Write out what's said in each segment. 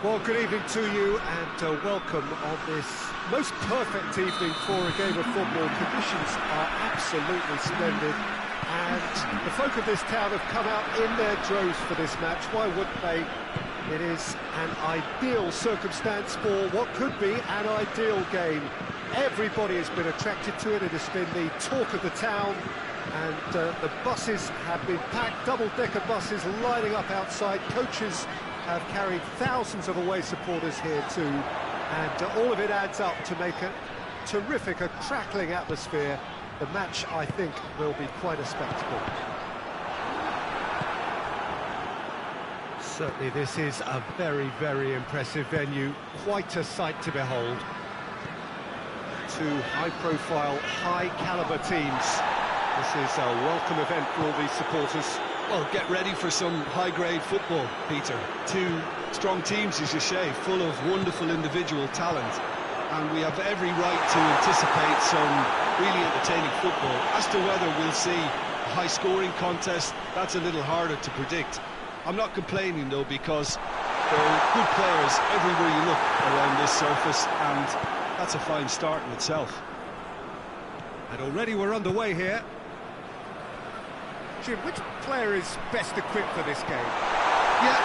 Well, good evening to you and welcome on this most perfect evening for a game of football. Conditions are absolutely splendid and the folk of this town have come out in their droves for this match. Why wouldn't they? It is an ideal circumstance for what could be an ideal game. Everybody has been attracted to it. It has been the talk of the town, and the buses have been packed, double-decker buses lining up outside. Coaches have carried thousands of away supporters here too, and all of it adds up to make a terrific, a crackling atmosphere. The match, I think, will be quite a spectacle. Certainly this is a very, very impressive venue, quite a sight to behold. Two high-profile, high-caliber teams. This is a welcome event for all these supporters. Well, get ready for some high-grade football, Peter. Two strong teams, as you say, full of wonderful individual talent. And we have every right to anticipate some really entertaining football. As to whether we'll see a high-scoring contest, that's a little harder to predict. I'm not complaining, though, because there are good players everywhere you look around this surface, and that's a fine start in itself. And already we're underway here. Jim, which player is best equipped for this game? Yeah,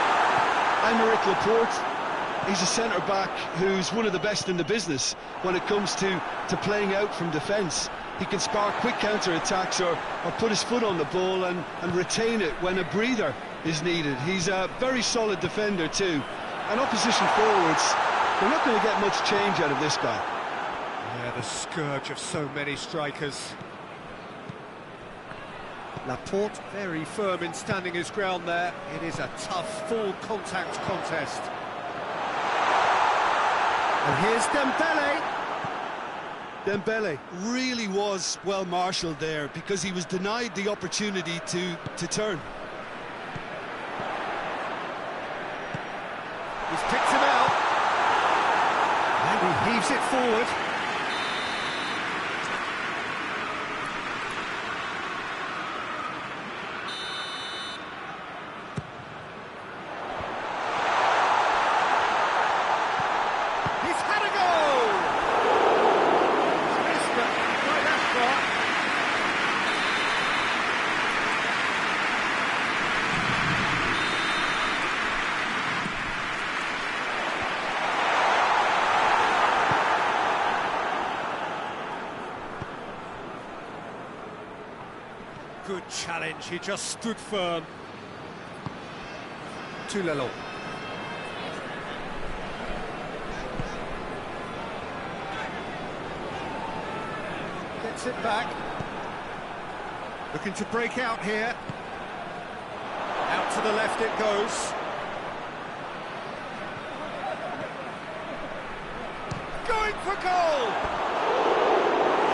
Aymeric Laporte. He's a centre-back who's one of the best in the business when it comes to playing out from defence. He can spark quick counter-attacks or put his foot on the ball and retain it when a breather is needed. He's a very solid defender too. And opposition forwards, they're not going to get much change out of this guy. Yeah, the scourge of so many strikers. Laporte very firm in standing his ground there. It is a tough, full-contact contest. And here's Dembele. Dembele really was well marshalled there because he was denied the opportunity to turn. He's picked him out. And he heaves it forward. Good challenge, he just stood firm. Tulelo. Gets it back. Looking to break out here. Out to the left it goes. Going for goal!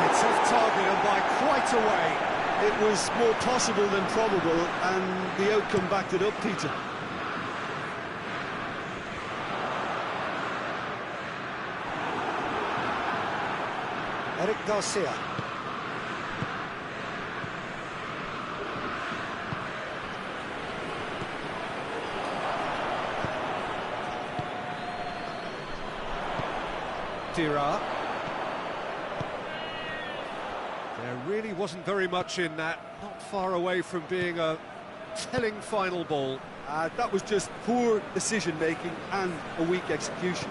It's off target and by quite a way. It was more possible than probable, and the outcome backed it up, Peter. Eric Garcia. Dira. There really wasn't very much in that, not far away from being a telling final ball. That was just poor decision-making and a weak execution.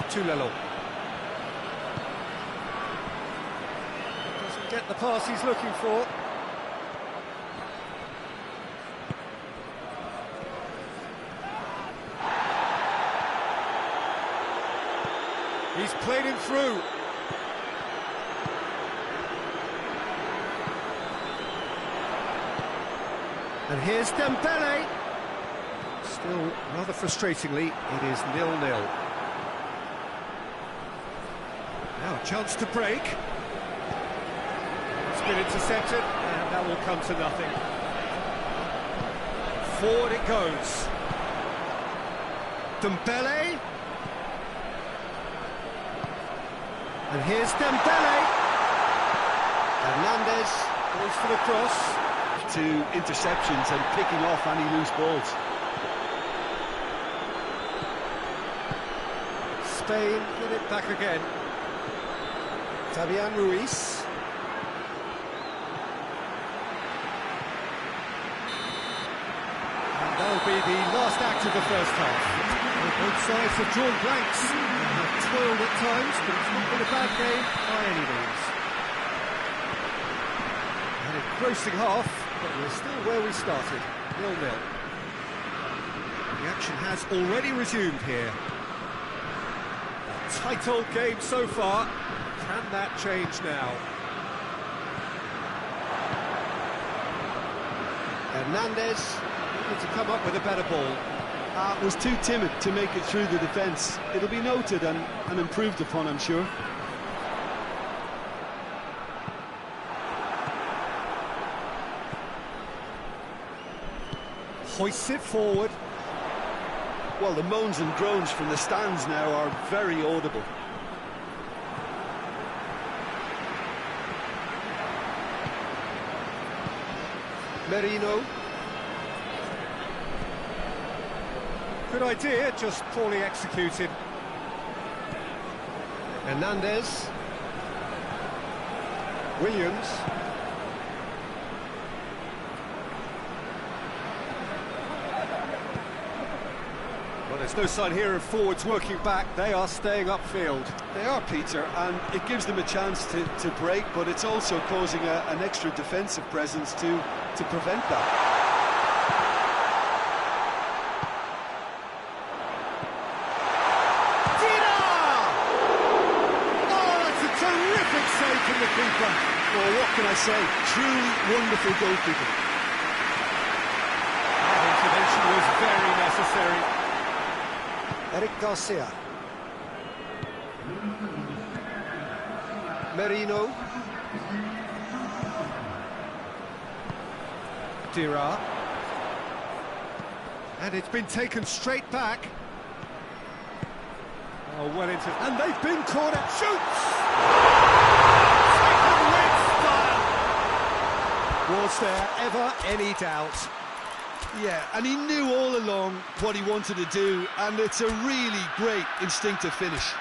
Tulelo. Get the pass he's looking for. He's played him through. And here's Dembele. Still, rather frustratingly, it is 0-0. Now a chance to break. It's been intercepted, and that will come to nothing. Forward it goes. Dembele. And here's Dembele. Hernandez goes for the cross. To interceptions and picking off any loose balls. Spain get it back again. Fabian Ruiz. And that'll be the last act of the first half. Well, both sides have drawn blanks. They have toiled at times, but it's not been a bad game by any means. An engrossing half, but we're still where we started, 0-0. The action has already resumed here. A tight old game so far. Can that change now? Hernandez needed to come up with a better ball. Was too timid to make it through the defence. It'll be noted and improved upon, I'm sure. Hoists it forward. Well, the moans and groans from the stands now are very audible. Merino. Good idea, just poorly executed. Hernandez. Williams. Well, there's no sign here of forwards working back. They are staying upfield. They are, Peter, and it gives them a chance to break, but it's also causing an extra defensive presence to prevent that. Save from the keeper. Well, what can I say? Truly wonderful goalkeeping. That intervention was very necessary. Eric Garcia. Merino. Dira. And it's been taken straight back. Oh, well into... And they've been cornered. Shoots! Was there ever any doubt? Yeah, and he knew all along what he wanted to do, and it's a really great instinctive finish.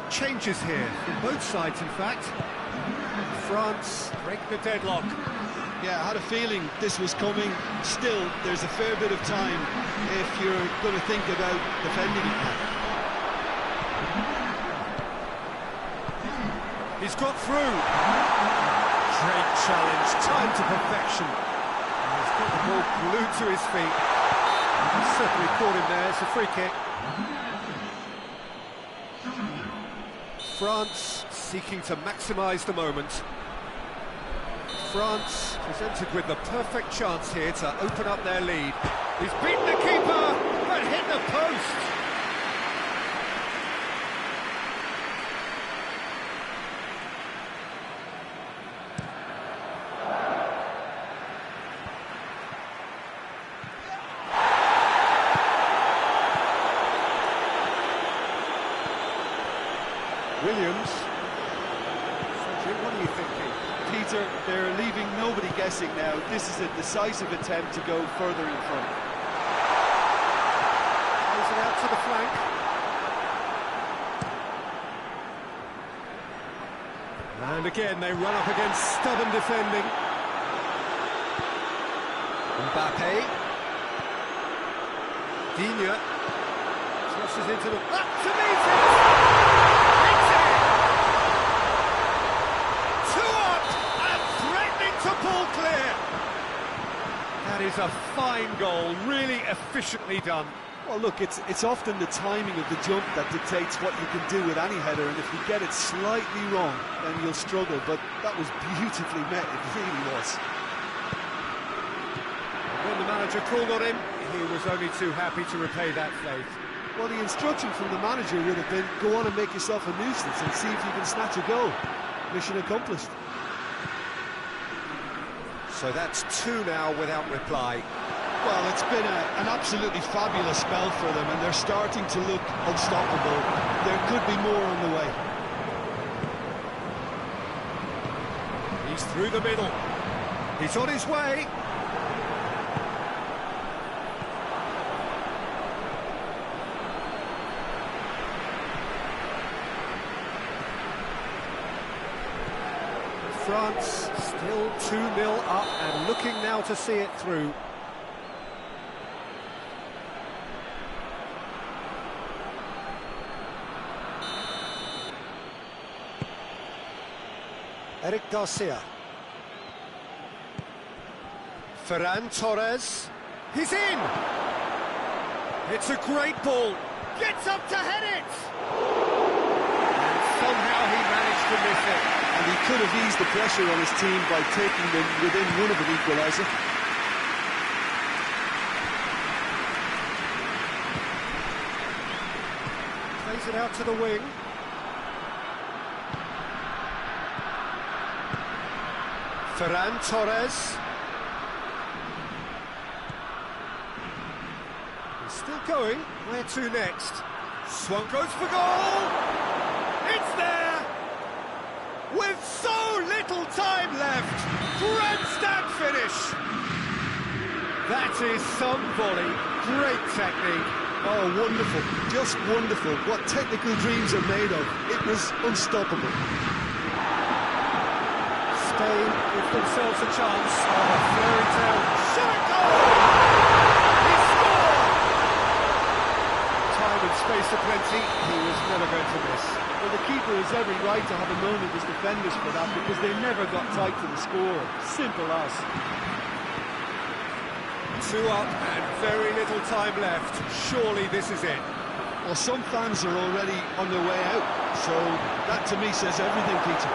Changes here from both sides, in fact. France break the deadlock. Yeah, I had a feeling this was coming. Still, there's a fair bit of time if you're going to think about defending it now. He's got through. Great challenge, timed to perfection. And he's got the ball glued to his feet. He's certainly caught him there. It's a free kick. France seeking to maximise the moment. France presented with the perfect chance here to open up their lead. He's beaten the keeper, but hit the post. Williams. What are you thinking? Peter, they're leaving nobody guessing now. This is a decisive attempt to go further in front. Plays it out to the flank. And again, they run up against stubborn defending. Mbappe. Digne. Just crosses into the... Up to meet it! It's in! 2 up and threatening to pull clear! That is a fine goal, really efficiently done. Well, look, it's often the timing of the jump that dictates what you can do with any header, and if you get it slightly wrong, then you'll struggle, but that was beautifully met, it really was. When the manager called on him, he was only too happy to repay that faith. Well, the instruction from the manager would have been, go on and make yourself a nuisance and see if you can snatch a goal. Mission accomplished. So that's 2 now without reply. Well, it's been an absolutely fabulous spell for them, and they're starting to look unstoppable. There could be more on the way. He's through the middle. He's on his way. France still 2-0 up and looking now to see it through. Eric Garcia. Ferran Torres. He's in! It's a great ball. Gets up to head it! And somehow he managed to miss it. And he could have eased the pressure on his team by taking them within one of an equaliser. Plays it out to the wing. Ferran Torres. He's still going. Where to next? Swan goes for goal! It's there! With so little time left! Grandstand finish! That is some volley. Great technique. Oh, wonderful. Just wonderful. What technical dreams are made of. It was unstoppable. Spain give themselves a chance of a fairy tale. Shot goal! He scored! Time and space aplenty, he was never going to miss. Well, the keeper has every right to have a moan at his defenders for that, because they never got tight to the score. Simple as. 2 up and very little time left. Surely this is it. Well, some fans are already on their way out, so that to me says everything, Peter.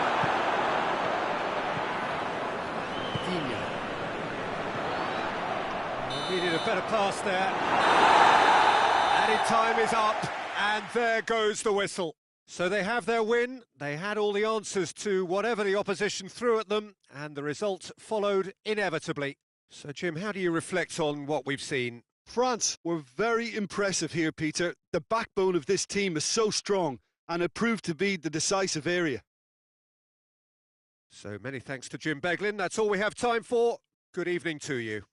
Needed a better pass there. Added time is up, and there goes the whistle. So they have their win. They had all the answers to whatever the opposition threw at them, and the result followed inevitably. So, Jim, how do you reflect on what we've seen? France were very impressive here, Peter. The backbone of this team is so strong, and it proved to be the decisive area. So many thanks to Jim Beglin. That's all we have time for. Good evening to you.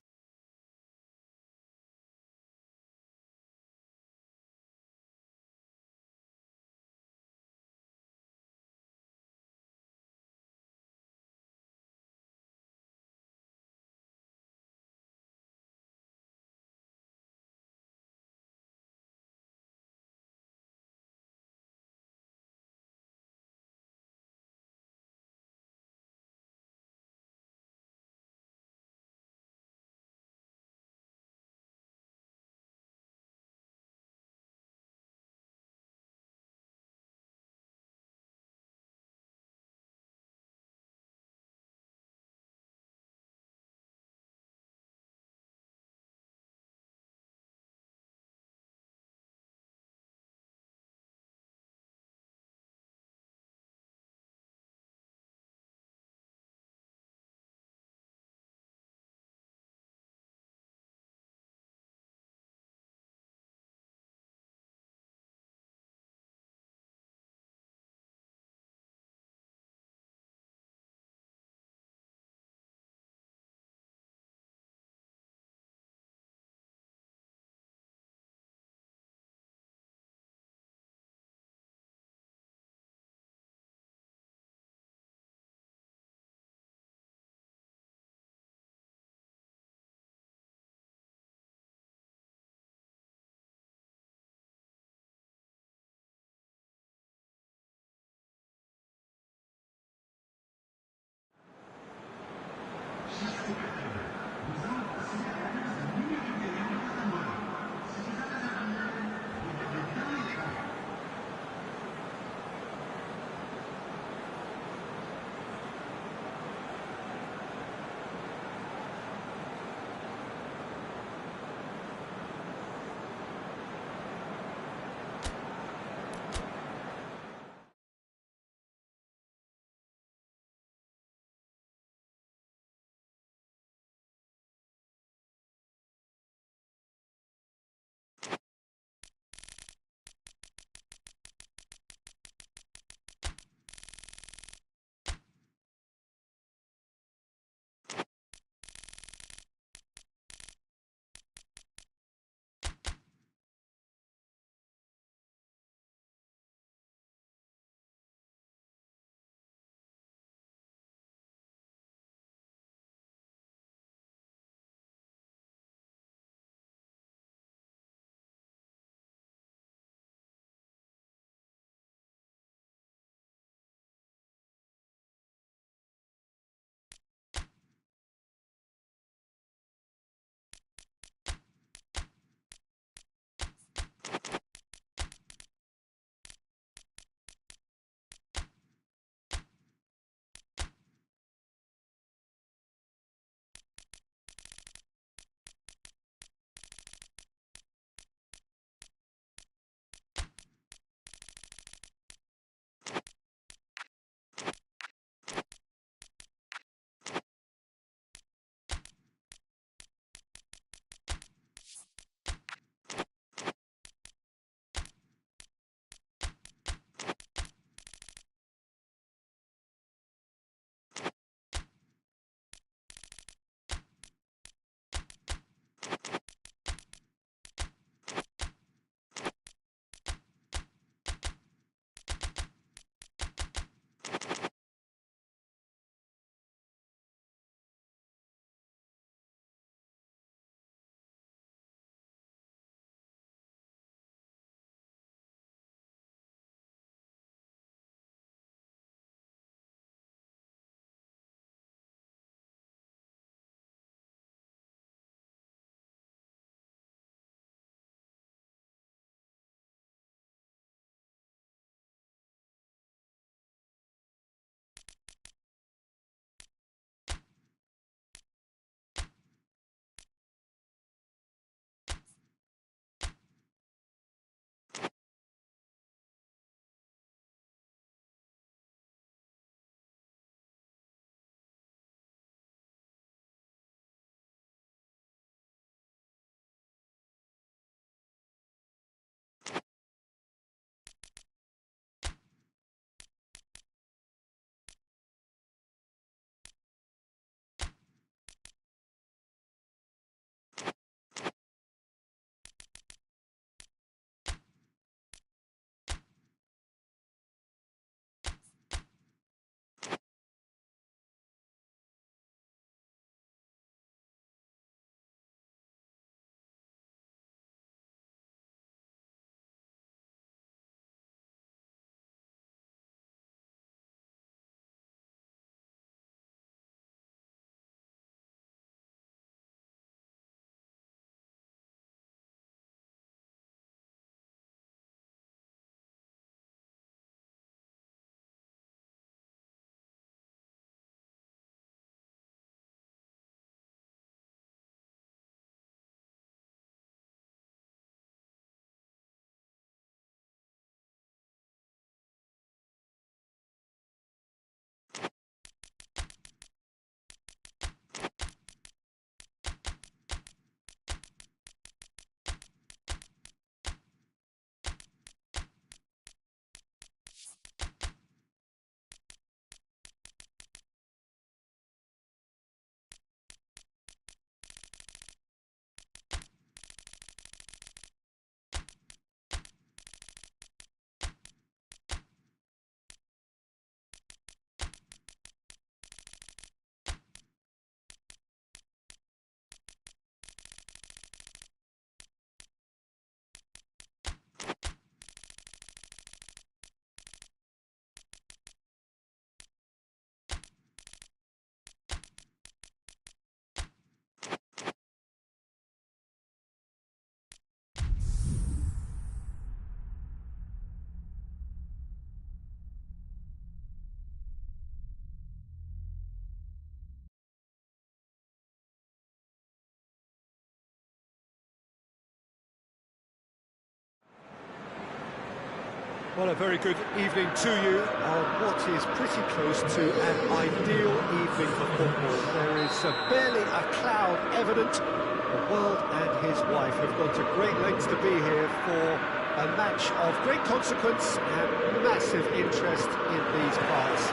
Well, a very good evening to you on what is pretty close to an ideal evening for football. There is barely a cloud evident. The world and his wife have gone to great lengths to be here for a match of great consequence and massive interest in these parts.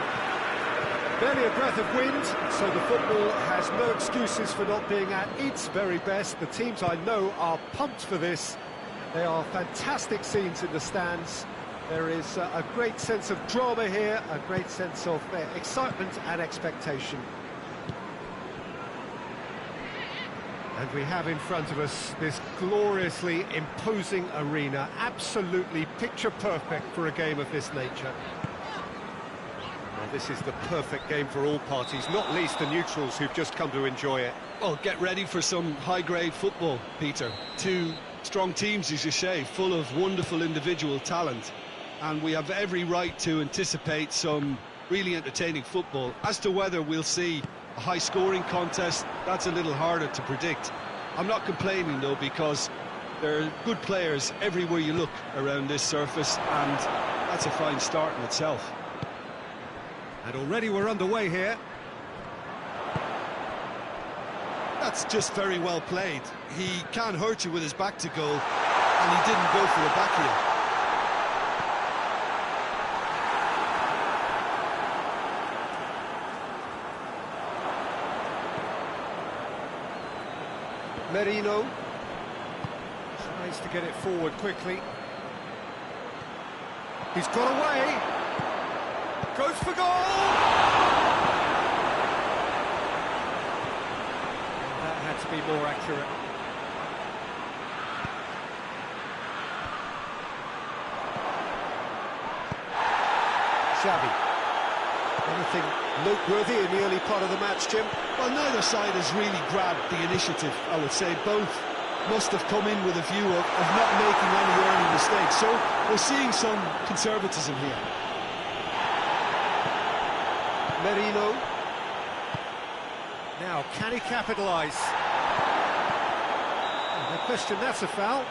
Barely a breath of wind, so the football has no excuses for not being at its very best. The teams I know are pumped for this. They are fantastic scenes in the stands. There is a great sense of drama here, a great sense of excitement and expectation. And we have in front of us this gloriously imposing arena, absolutely picture-perfect for a game of this nature. Well, this is the perfect game for all parties, not least the neutrals who've just come to enjoy it. Oh, get ready for some high-grade football, Peter. Two strong teams, as you say, full of wonderful individual talent, and we have every right to anticipate some really entertaining football. As to whether we'll see a high-scoring contest, that's a little harder to predict. I'm not complaining, though, because there are good players everywhere you look around this surface, and that's a fine start in itself. And already we're underway here. That's just very well played. He can't hurt you with his back to goal, and he didn't go for the back heel. Merino tries to get it forward quickly. He's got away. Goes for goal! That had to be more accurate. Xavi. Anything noteworthy in the early part of the match, Jim? Well, neither side has really grabbed the initiative, I would say. Both must have come in with a view of not making any early mistakes. So we're seeing some conservatism here. Merino. Now, can he capitalise? No question, that's a foul.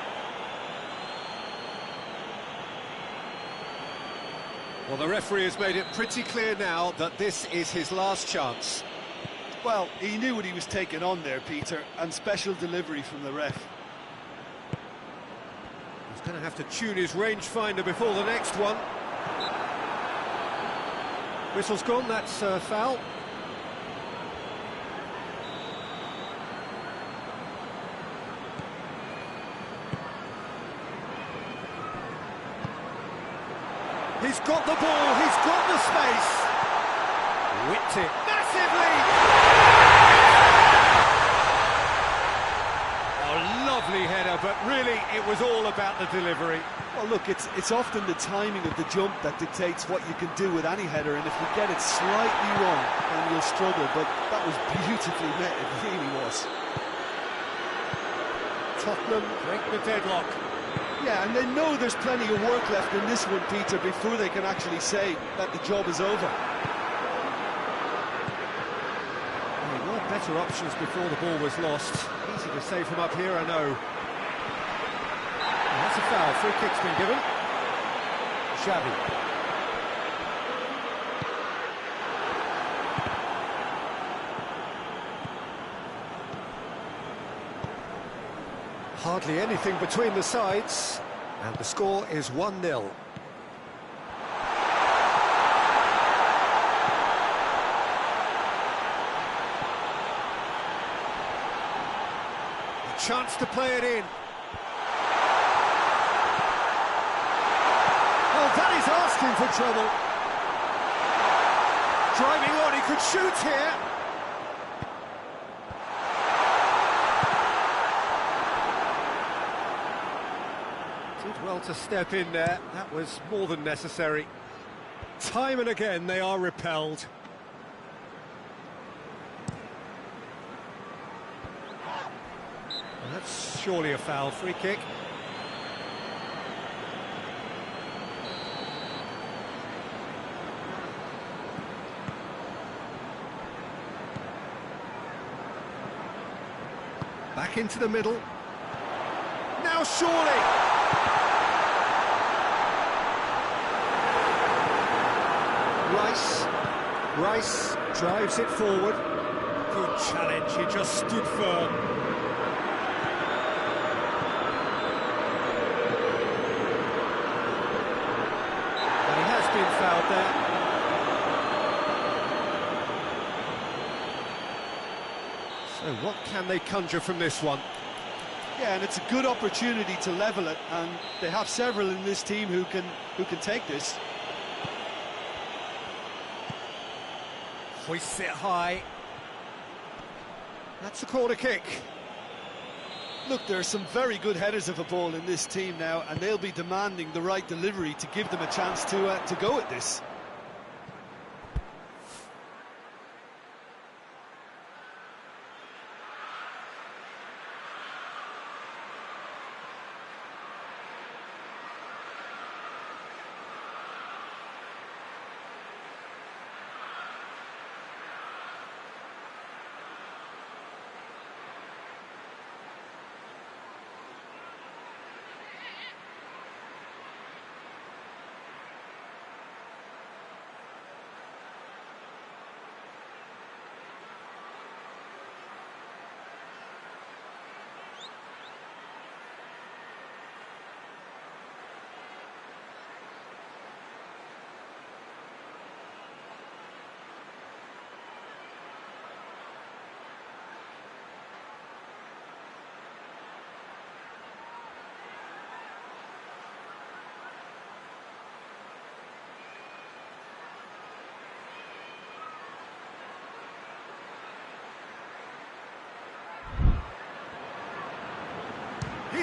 Well, the referee has made it pretty clear now that this is his last chance. Well, he knew what he was taking on there, Peter, and special delivery from the ref. He's going to have to tune his rangefinder before the next one. Whistle's gone, that's a foul. He's got the ball, he's got the space. Whipped it massively. A lovely header, but really it was all about the delivery. Well, look, it's often the timing of the jump that dictates what you can do with any header, and if you get it slightly wrong, then you'll struggle, but that was beautifully met, it really was. Tottenham break the deadlock. Yeah, and they know there's plenty of work left in this one, Peter, before they can actually say that the job is over. Well, there were better options before the ball was lost. Easy to save from up here, I know. And that's a foul. Free kick's been given. Xavi. Hardly anything between the sides, and the score is 1-0. A chance to play it in. Oh, that is asking for trouble. Driving on, he could shoot here. Did well to step in there, that was more than necessary. Time and again they are repelled. Well, that's surely a foul. Free kick. Back into the middle. Now surely! Rice drives it forward. Good challenge, he just stood firm. And he has been fouled there. So what can they conjure from this one? Yeah, and it's a good opportunity to level it, and they have several in this team who can take this. Hoists it high. That's a corner kick. Look, there are some very good headers of a ball in this team now, and they'll be demanding the right delivery to give them a chance to go at this.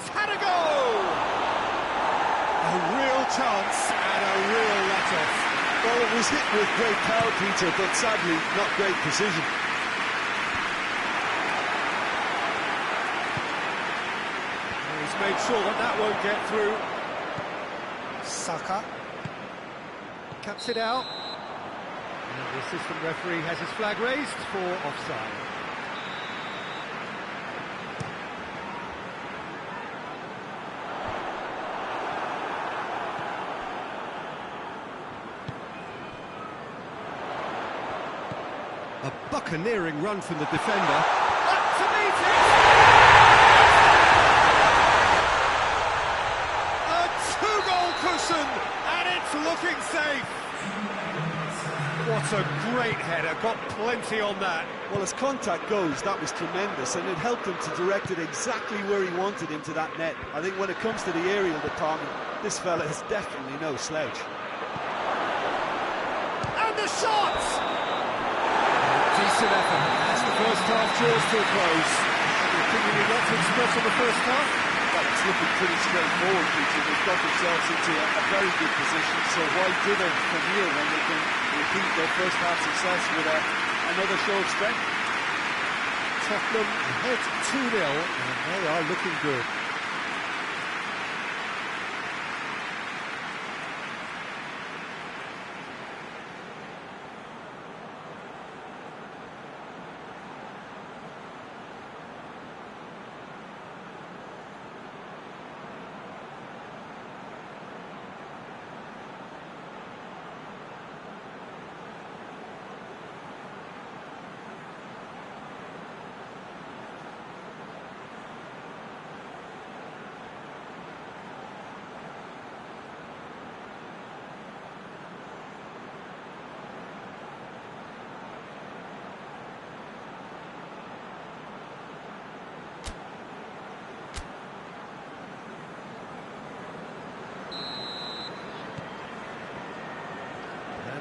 He's had a go! A real chance and a real let-off. Well, it was hit with great power, Peter, but sadly not great precision. He's made sure that that won't get through. Saka cuts it out. And the assistant referee has his flag raised for offside. A buccaneering run from the defender. Up to meet it! A two-goal cushion, and it's looking safe. What a great header, got plenty on that. Well, as contact goes, that was tremendous, and it helped him to direct it exactly where he wanted into that net. I think when it comes to the aerial department, this fella is definitely no slouch. And the shot! Decent effort as the first half draws to a close. Anything you need to express on the first half? Well, it's looking pretty straightforward, Peter. They've got themselves into a very good position, so why dither from here when they can repeat their first half success with another show of strength? Tottenham ahead 2-0, and they are looking good.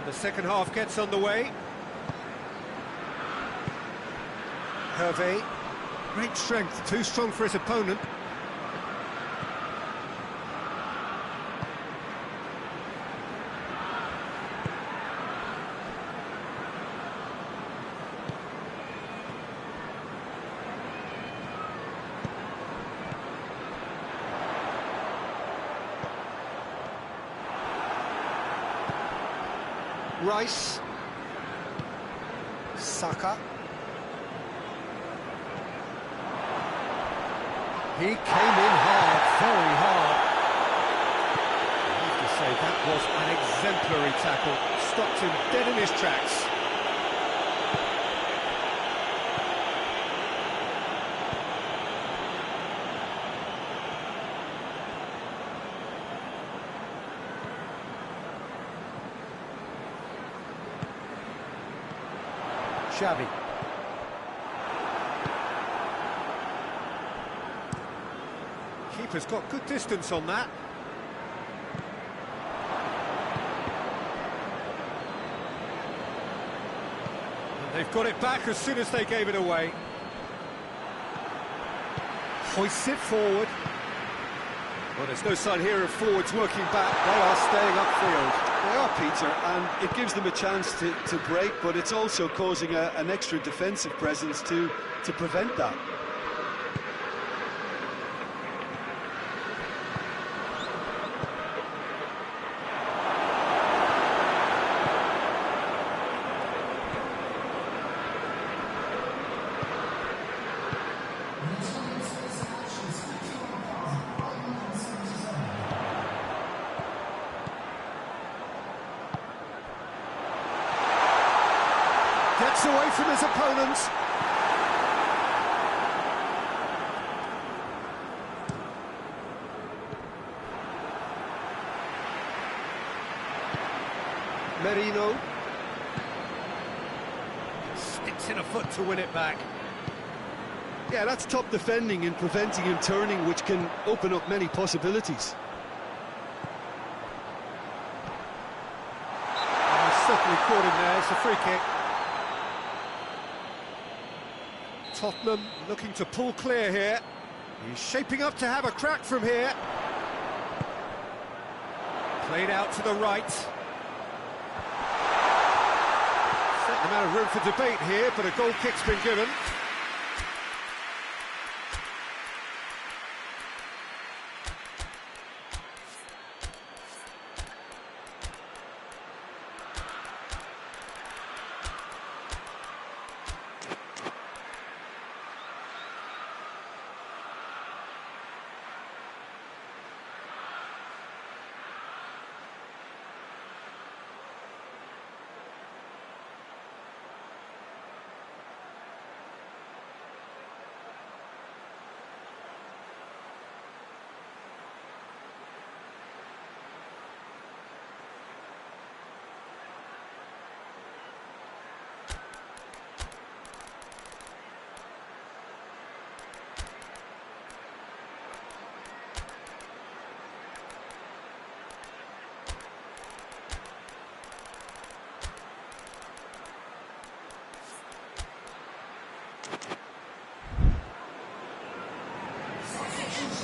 The second half gets underway. Hervé, great strength, too strong for his opponent. Rice, Saka. He came in hard, very hard. I have to say that was an exemplary tackle. Stopped him dead in his tracks. Xavi. Keeper's got good distance on that. And they've got it back as soon as they gave it away. Hoists it forward. Well, there's no sign here of forwards working back. They are staying upfield. They are, Peter, and it gives them a chance to break, but it's also causing an extra defensive presence to prevent that. Gets away from his opponents. Merino. Sticks in a foot to win it back. Yeah, that's top defending and preventing him turning, which can open up many possibilities. Certainly caught him there, it's a free kick. Tottenham looking to pull clear here. He's shaping up to have a crack from here. Played out to the right. Certain amount of room for debate here, but a goal kick's been given.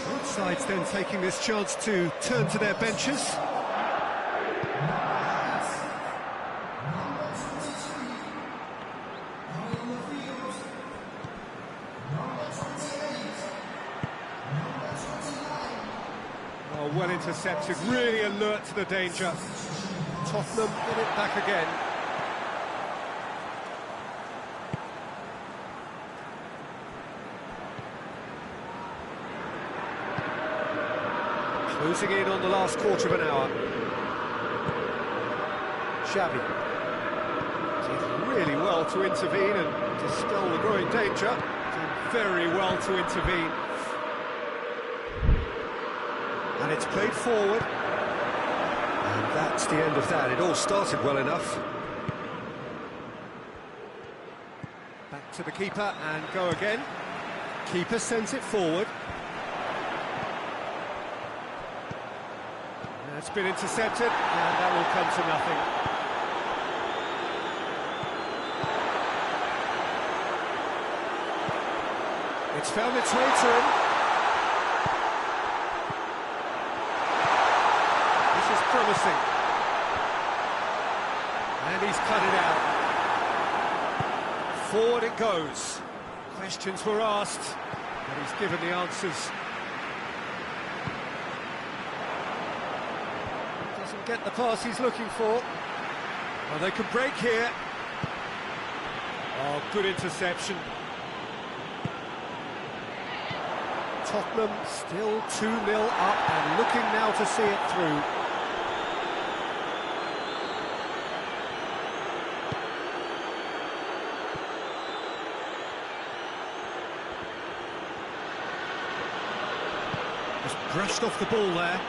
Both sides then taking this chance to turn to their benches. Oh, well intercepted, really alert to the danger. Tottenham get it back again. Closing in on the last quarter of an hour. Xavi did really well to intervene and dispel the growing danger. Did very well to intervene. And it's played forward. And that's the end of that. It all started well enough. Back to the keeper and go again. Keeper sends it forward. It's been intercepted, and that will come to nothing. It's found its way to him. This is promising. And he's cut it out. Forward it goes. Questions were asked, but he's given the answers. Get the pass he's looking for. Oh, they could break here. Oh, good interception. Tottenham still 2-0 up and looking now to see it through. Just brushed off the ball there.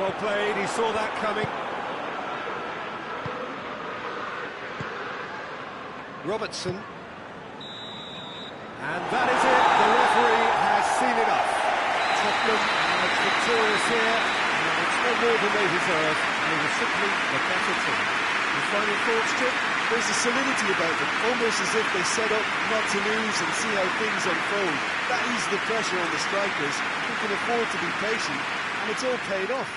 Well played, he saw that coming. Robertson. And that is it, the referee has seen it up. Tottenham is victorious here, and it's no more than they deserve. They were simply the better team. Your final thoughts, Jim? There's a solidity about them, almost as if they set up not to lose and see how things unfold. That eases the pressure on the strikers, who can afford to be patient, and it's all paid off.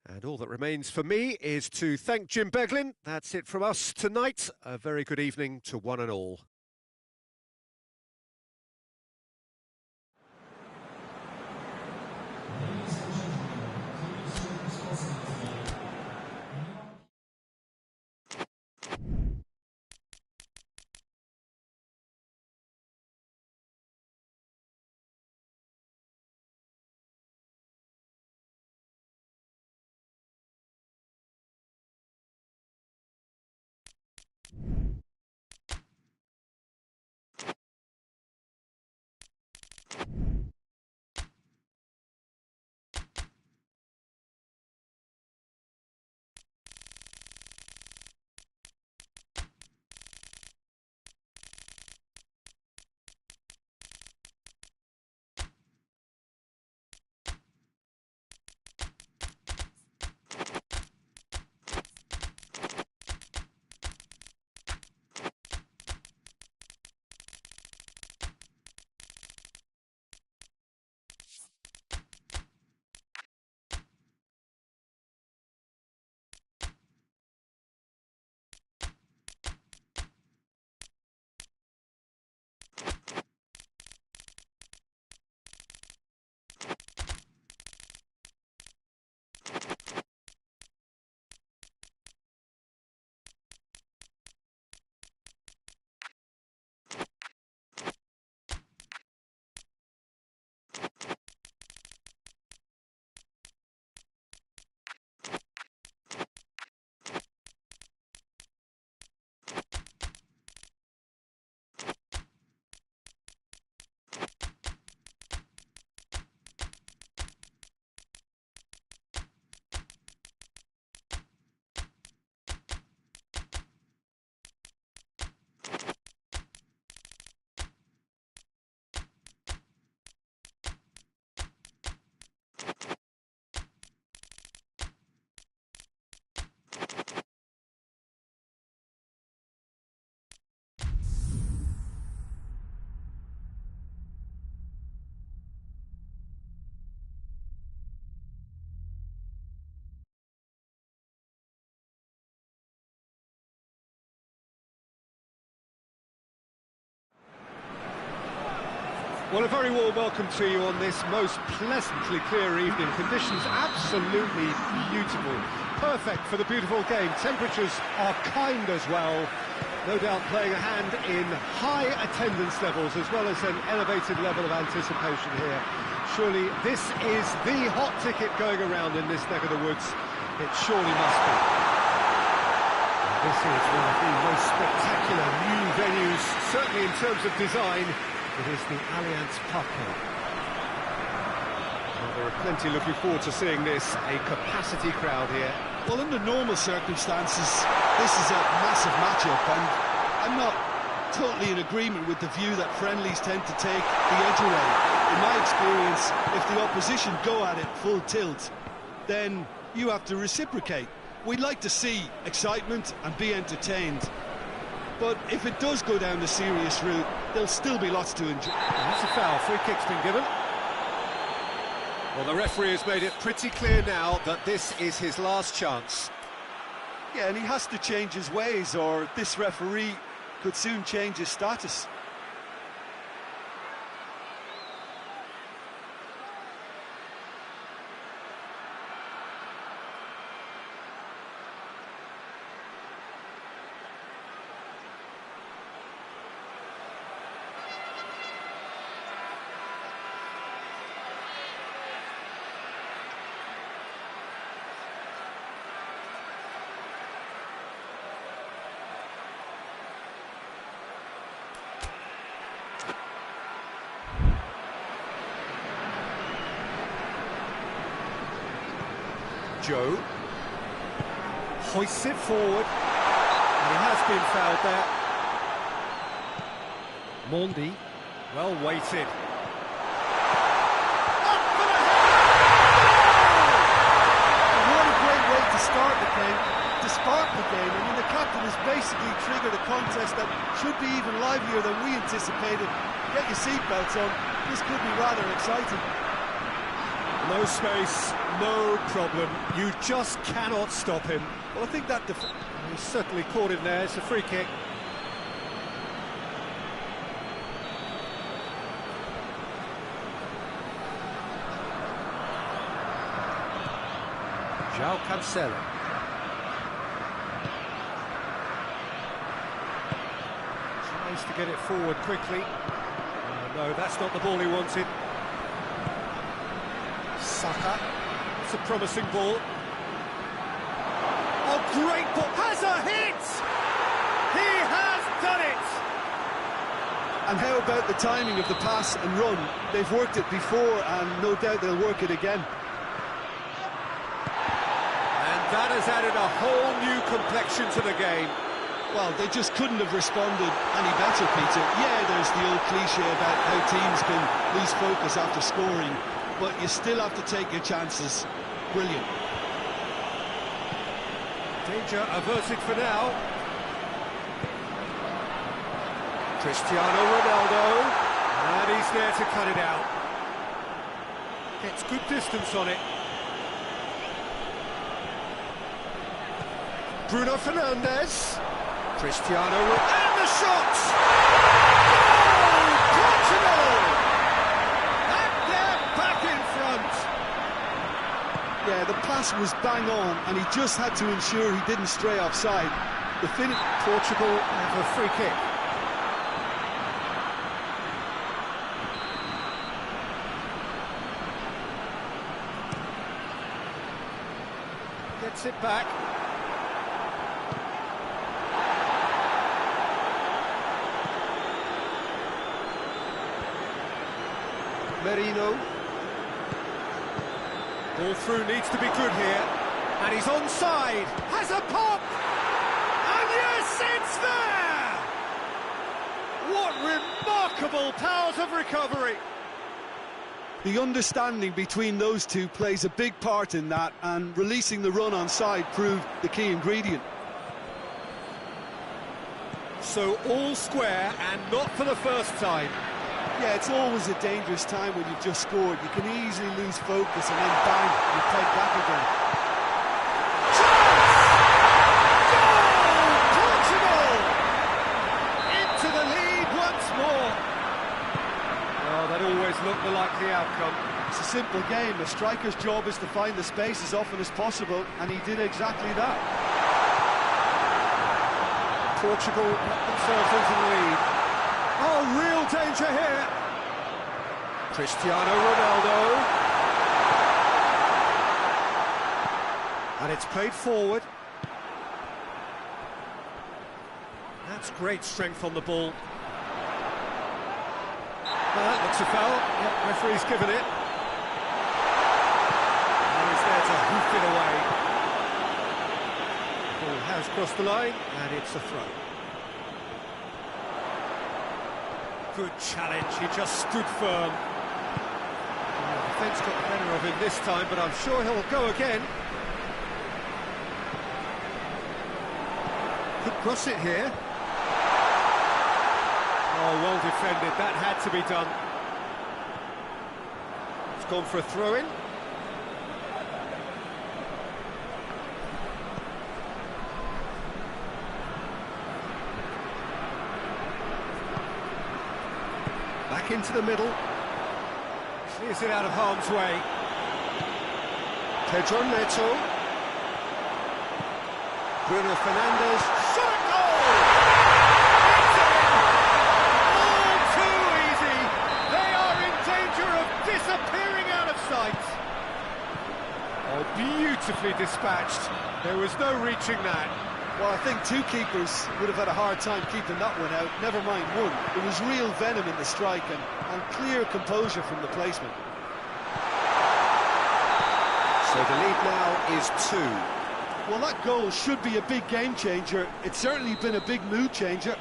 And all that remains for me is to thank Jim Beglin. That's it from us tonight. A very good evening to one and all. Well, a very warm welcome to you on this most pleasantly clear evening. Conditions absolutely beautiful. Perfect for the beautiful game. Temperatures are kind as well. No doubt playing a hand in high attendance levels as well as an elevated level of anticipation here. Surely this is the hot ticket going around in this neck of the woods. It surely must be. This is one of the most spectacular new venues, certainly in terms of design. It is the Allianz Parque. Well, there are plenty looking forward to seeing this, a capacity crowd here. Well, under normal circumstances, this is a massive matchup, and I'm not totally in agreement with the view that friendlies tend to take the edge away. In my experience, if the opposition go at it full tilt, then you have to reciprocate. We'd like to see excitement and be entertained. But if it does go down the serious route, there'll still be lots to enjoy. That's a foul. Free kick's been given. Well, the referee has made it pretty clear now that this is his last chance. Yeah, and he has to change his ways, or this referee could soon change his status. Joe hoists it forward, and he has been fouled there. Mondi, well weighted. What a great way to start the game, to spark the game. I mean, the captain has basically triggered a contest that should be even livelier than we anticipated. Get your seatbelts on, this could be rather exciting. No space, no problem. You just cannot stop him. Well, I think that he's certainly caught him there. It's a free kick. João Cancelo. Tries to get it forward quickly. No, that's not the ball he wanted. Saka, it's a promising ball. Oh, great ball, has a hit! He has done it! And how about the timing of the pass and run? They've worked it before, and no doubt they'll work it again. And that has added a whole new complexion to the game. Well, they just couldn't have responded any better, Peter. Yeah, there's the old cliche about how teams can lose focus after scoring, but you still have to take your chances. Brilliant. Danger averted for now. Cristiano Ronaldo, and he's there to cut it out. Gets good distance on it. Bruno Fernandes. Cristiano Ronaldo, and the shot! Goal! Portugal! And they're back in front. Yeah, the pass was bang on, and he just had to ensure he didn't stray offside. The finish. Portugal have a free kick. Gets it back. Merino. Ball through needs to be good here. And he's onside. Has a pop! And yes, it's there! What remarkable powers of recovery! The understanding between those two plays a big part in that, and releasing the run on side proved the key ingredient. So all square, and not for the first time. Yeah, it's always a dangerous time when you've just scored. You can easily lose focus and then bang, you're played back again. Goal! Portugal! Into the lead once more. Oh, that always looked the likely outcome. It's a simple game. A striker's job is to find the space as often as possible, and he did exactly that. Portugal put themselves into the lead. Oh, real danger here. Cristiano Ronaldo. And it's played forward. That's great strength on the ball. Well, that looks a foul. Yep, referee's given it. And he's there to hoof it away. Ball has crossed the line, and it's a throw. Good challenge, he just stood firm. The defence got the better of him this time, but I'm sure he'll go again. Could cross it here. Oh, well defended, that had to be done. It's gone for a throw-in. Back into the middle. Clears it out of harm's way. Pedro Neto. Bruno Fernandes. Shot goal! It's in! All too easy. They are in danger of disappearing out of sight. Oh, beautifully dispatched. There was no reaching that. Well, I think two keepers would have had a hard time keeping that one out, never mind one. There was real venom in the strike and clear composure from the placement. So the lead now is 2. Well, that goal should be a big game changer. It's certainly been a big mood changer.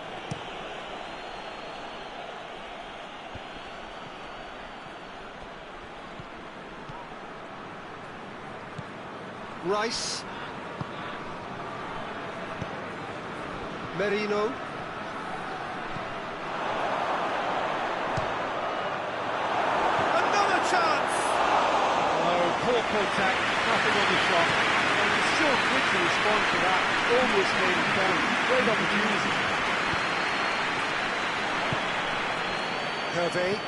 Rice. Merino. Another chance! Oh, poor contact, nothing on the shot. And he's so quick to respond to that. Almost made it down. Great opportunity. Hervé.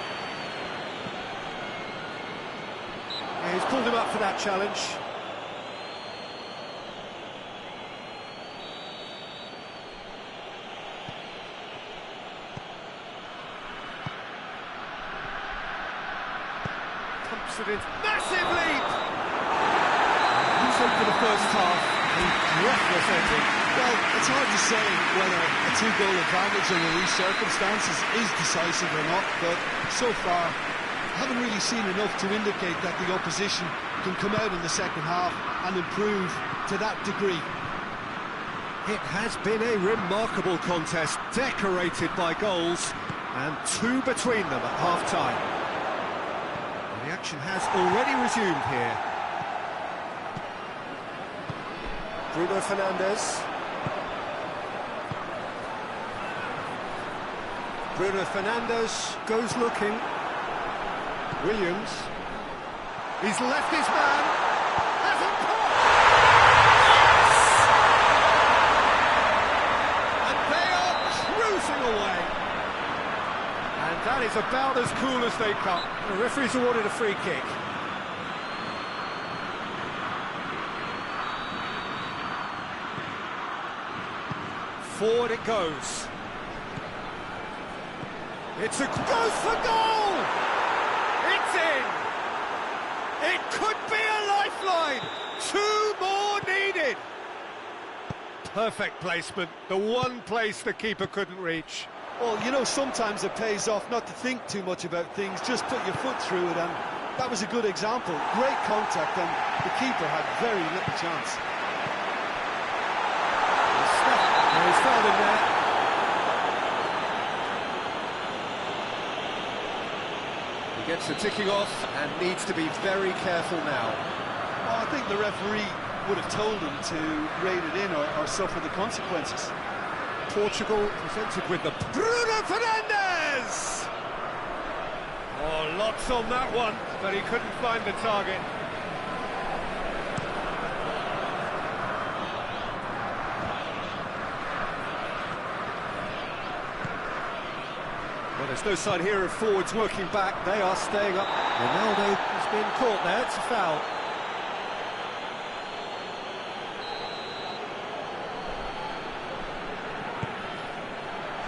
Yeah, he's pulled him up for that challenge. Massive leap! He's in for the first half. A breathless ending. Well, it's hard to say whether a 2-goal advantage under these circumstances is decisive or not, but so far I haven't really seen enough to indicate that the opposition can come out in the second half and improve to that degree. It has been a remarkable contest, decorated by goals, and 2 between them at half-time. The action has already resumed here. Bruno Fernandes. Bruno Fernandes goes looking. Williams. He's left his man. Hasn't caught. Yes! And they are cruising away. And that is about as cool as they come. The referee's awarded a free kick. Forward it goes. Goes for goal! It's in! It could be a lifeline! 2 more needed! Perfect placement, the one place the keeper couldn't reach. Well, you know, sometimes it pays off not to think too much about things, just put your foot through it, and that was a good example. Great contact, and the keeper had very little chance. He's fouled him there. He gets the ticking off and needs to be very careful now. Well, I think the referee would have told him to rate it in or suffer the consequences. Portugal presented with the Bruno Fernandes! Oh, lots on that one, but he couldn't find the target. Well, there's no sign here of forwards working back. They are staying up. Ronaldo has been caught there. It's a foul.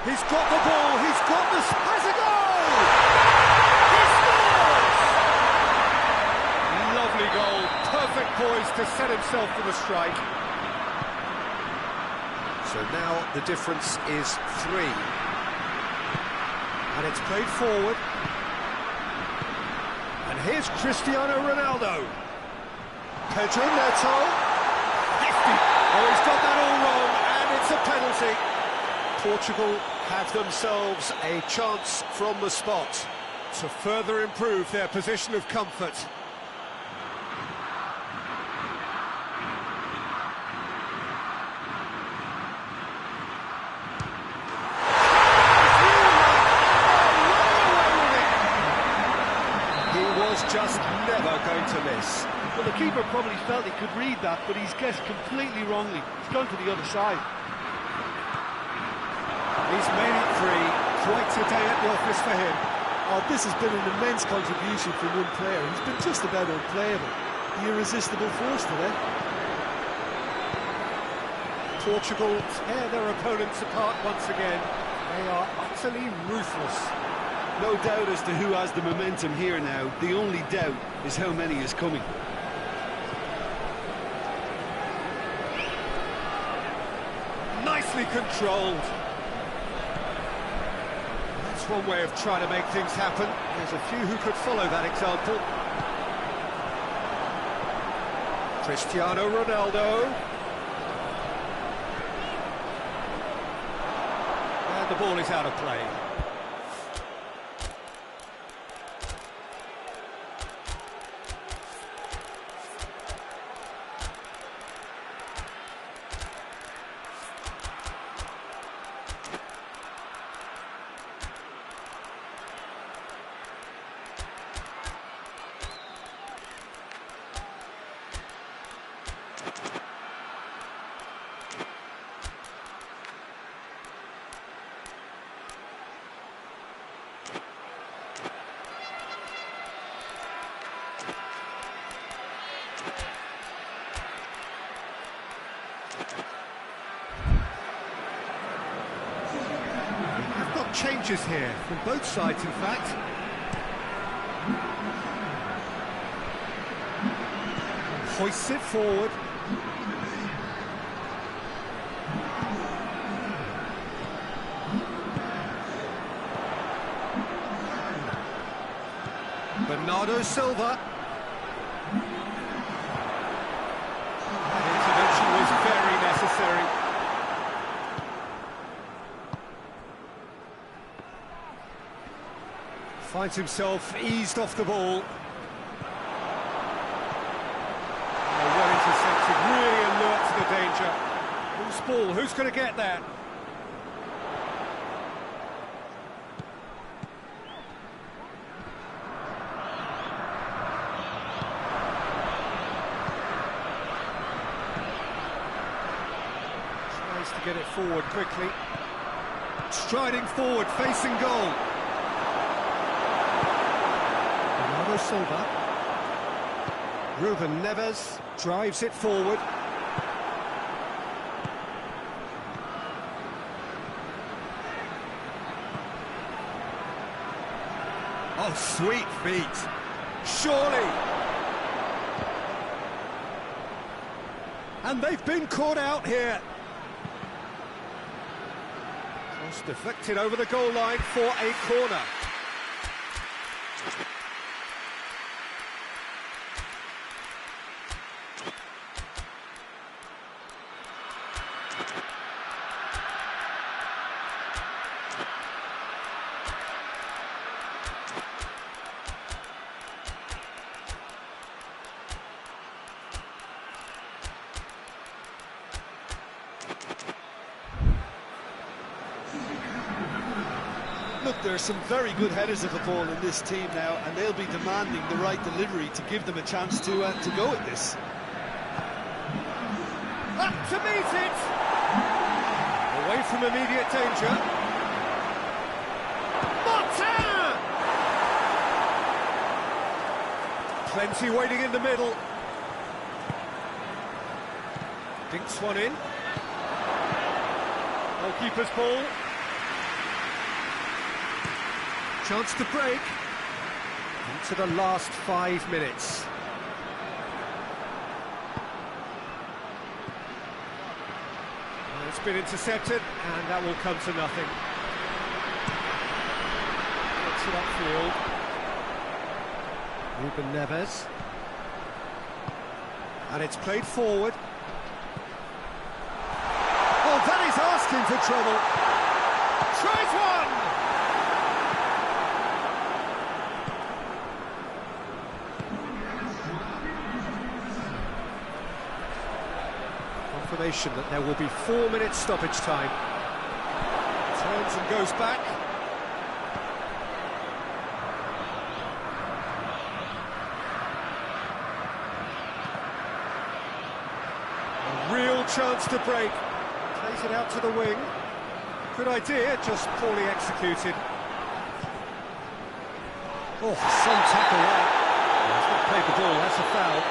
He's got the ball. He's got the... Has a goal! He scores! Lovely goal. Perfect poise to set himself for the strike. So now the difference is 3. And it's played forward. And here's Cristiano Ronaldo. Pedro Neto. Oh, he's got that all wrong, and it's a penalty. Portugal have themselves a chance from the spot to further improve their position of comfort. Just never going to miss. Well, the keeper probably felt he could read that, but he's guessed completely wrongly. He's gone to the other side. He's made it 3. Quite a day at the office for him. Oh, this has been an immense contribution from one player. He's been just about unplayable. The irresistible force today. Portugal tear their opponents apart once again. They are utterly ruthless. No doubt as to who has the momentum here now. The only doubt is how many is coming. Nicely controlled. That's one way of trying to make things happen. There's a few who could follow that example. Cristiano Ronaldo. And the ball is out of play. Changes here from both sides, in fact. Hoists it forward. Bernardo Silva. That intervention was very necessary. Finds himself eased off the ball. Oh, well intercepted, really alert to the danger. Who's ball? Who's going to get there? Tries to get it forward quickly. Striding forward, facing goal. Silva. Ruben Neves drives it forward. Oh, sweet feet. Surely. And they've been caught out here. Cross deflected over the goal line for a corner. Look, there are some very good headers of the ball in this team now, and they'll be demanding the right delivery to give them a chance to go at this. Up to meet it! Away from immediate danger. P.Tan! Plenty waiting in the middle. Dinks one in. Goalkeeper's ball. Chance to break. Into the last 5 minutes. Well, it's been intercepted, and that will come to nothing. Gets it upfield. Ruben Neves. And it's played forward. Oh, that is asking for trouble. Tries one! Confirmation that there will be 4 minutes stoppage time. Turns and goes back. A real chance to break. Plays it out to the wing. Good idea, just poorly executed. Oh, some tackle there. He's not played the ball, that's a foul.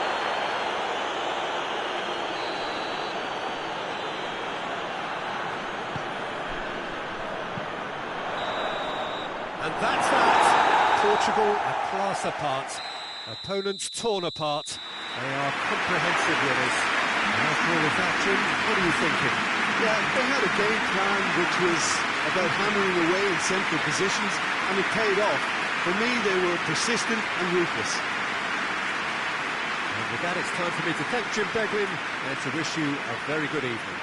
And that's that. Portugal a class apart. Opponents torn apart. They are comprehensive winners. And after all of that, Jim, what are you thinking? Yeah, they had a game plan which was about hammering away in central positions, and it paid off. For me, they were persistent and ruthless. And with that, it's time for me to thank Jim Beglin and to wish you a very good evening.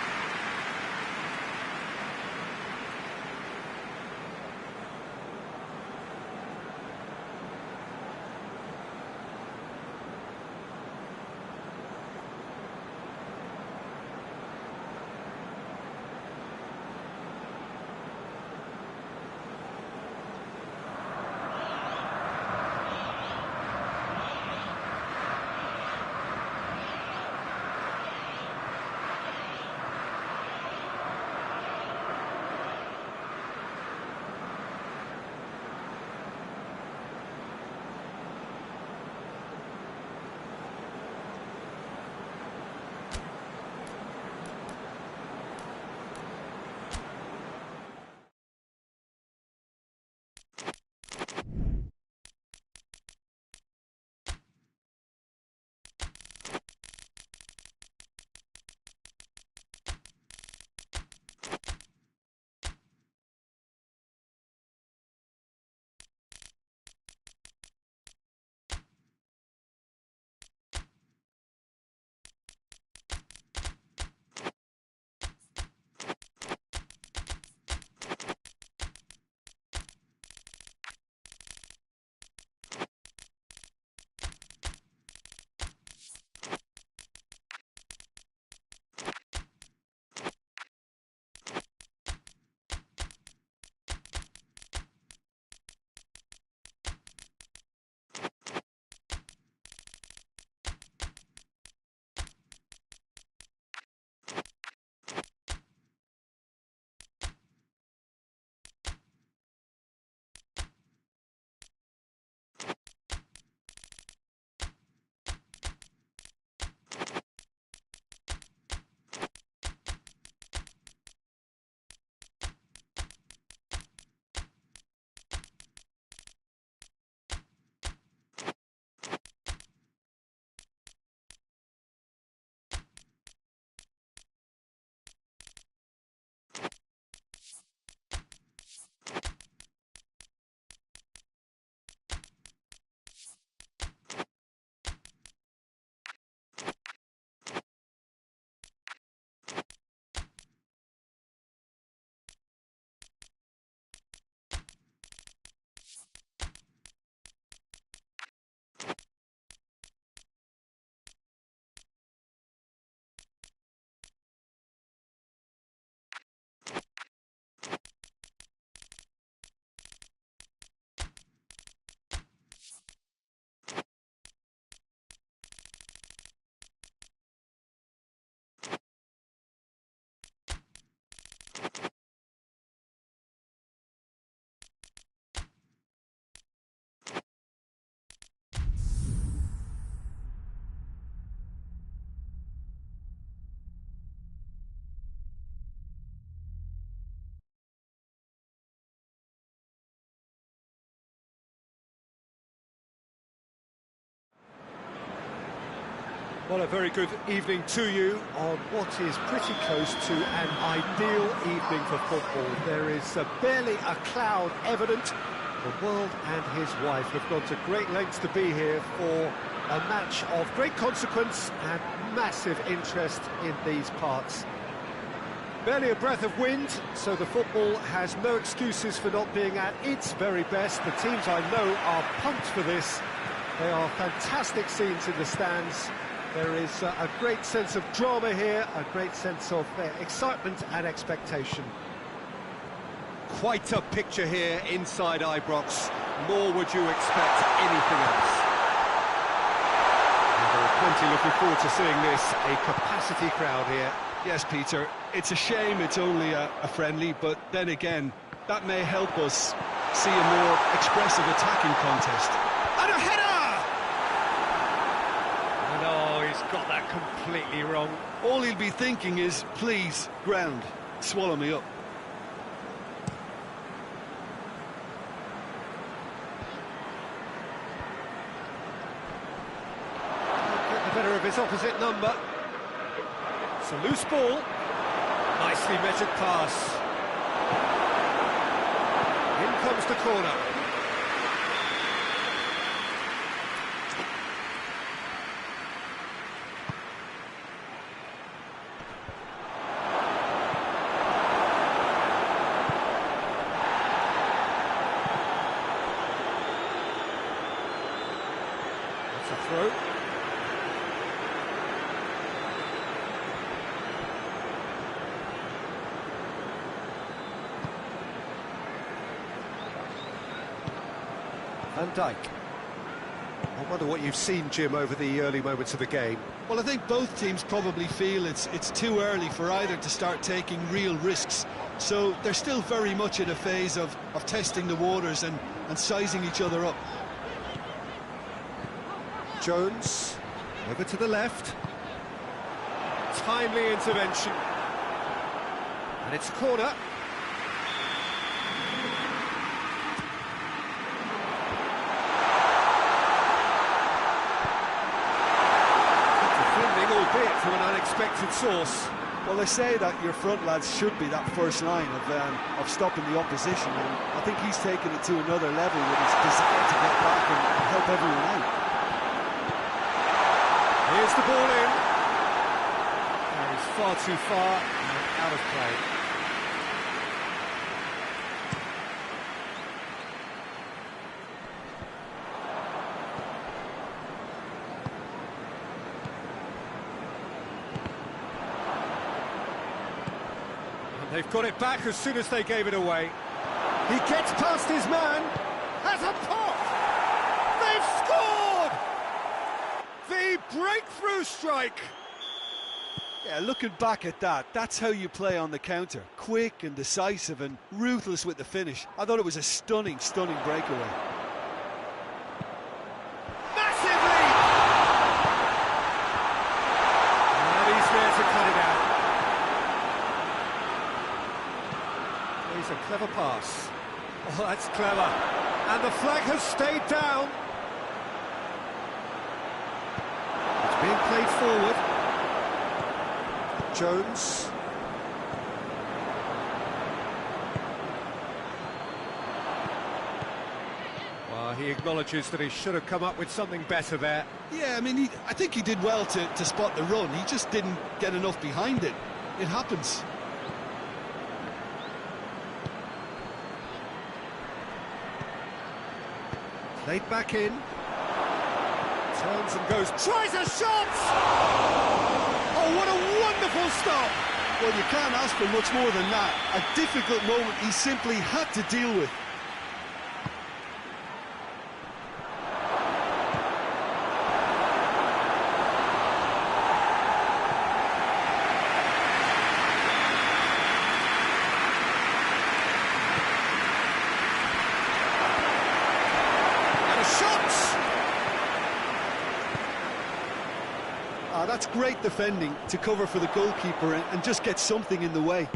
Well, a very good evening to you on what is pretty close to an ideal evening for football. There is barely a cloud evident. The world and his wife have gone to great lengths to be here for a match of great consequence and massive interest in these parts. Barely a breath of wind, so the football has no excuses for not being at its very best. The teams I know are pumped for this. They are fantastic scenes in the stands. There is a great sense of drama here, a great sense of excitement and expectation. Quite a picture here inside Ibrox. Nor would you expect anything else. And there are plenty looking forward to seeing this. A capacity crowd here. Yes, Peter, it's a shame it's only a friendly, but then again, that may help us see a more expressive attacking contest. And a header! No, he's got that completely wrong. All he'll be thinking is, please, ground, swallow me up. Get the better of his opposite number. It's a loose ball. Nicely measured pass. In comes the corner. Throw. Van Dijk. I wonder what you've seen, Jim, over the early moments of the game. Well, I think both teams probably feel it's too early for either to start taking real risks. So they're still very much in a phase of testing the waters and sizing each other up. Jones, over to the left. Timely intervention. And it's a corner. Defending, albeit from an unexpected source. Well, they say that your front lads should be that first line of stopping the opposition, and I think he's taken it to another level with his desire to get back and help everyone out. Here's the ball in. That is far too far and out of play. And they've got it back as soon as they gave it away. He gets past his man. Has a pop. They've scored! The breakthrough strike! Yeah, looking back at that, that's how you play on the counter. Quick and decisive and ruthless with the finish. I thought it was a stunning, stunning breakaway. Massive lead! And he's there to cut it out. He's a clever pass. Oh, that's clever. And the flag has stayed down. Being played forward. Jones. Well, he acknowledges that he should have come up with something better there. Yeah, I mean, I think he did well to spot the run. He just didn't get enough behind it. It happens. Played back in. Turns and goes, tries a shot! Oh, what a wonderful stop! Well, you can't ask for much more than that. A difficult moment he simply had to deal with. That's great defending to cover for the goalkeeper and just get something in the way.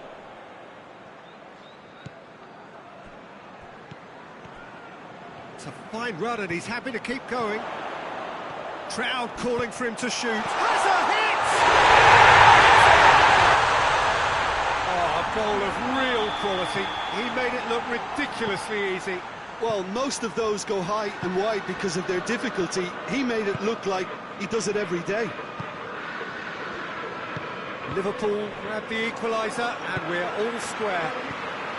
It's a fine run and he's happy to keep going. Crowd calling for him to shoot. Has a hit! Oh, a goal of real quality. He made it look ridiculously easy. Well, most of those go high and wide because of their difficulty. He made it look like he does it every day. Liverpool grab the equaliser and we're all square.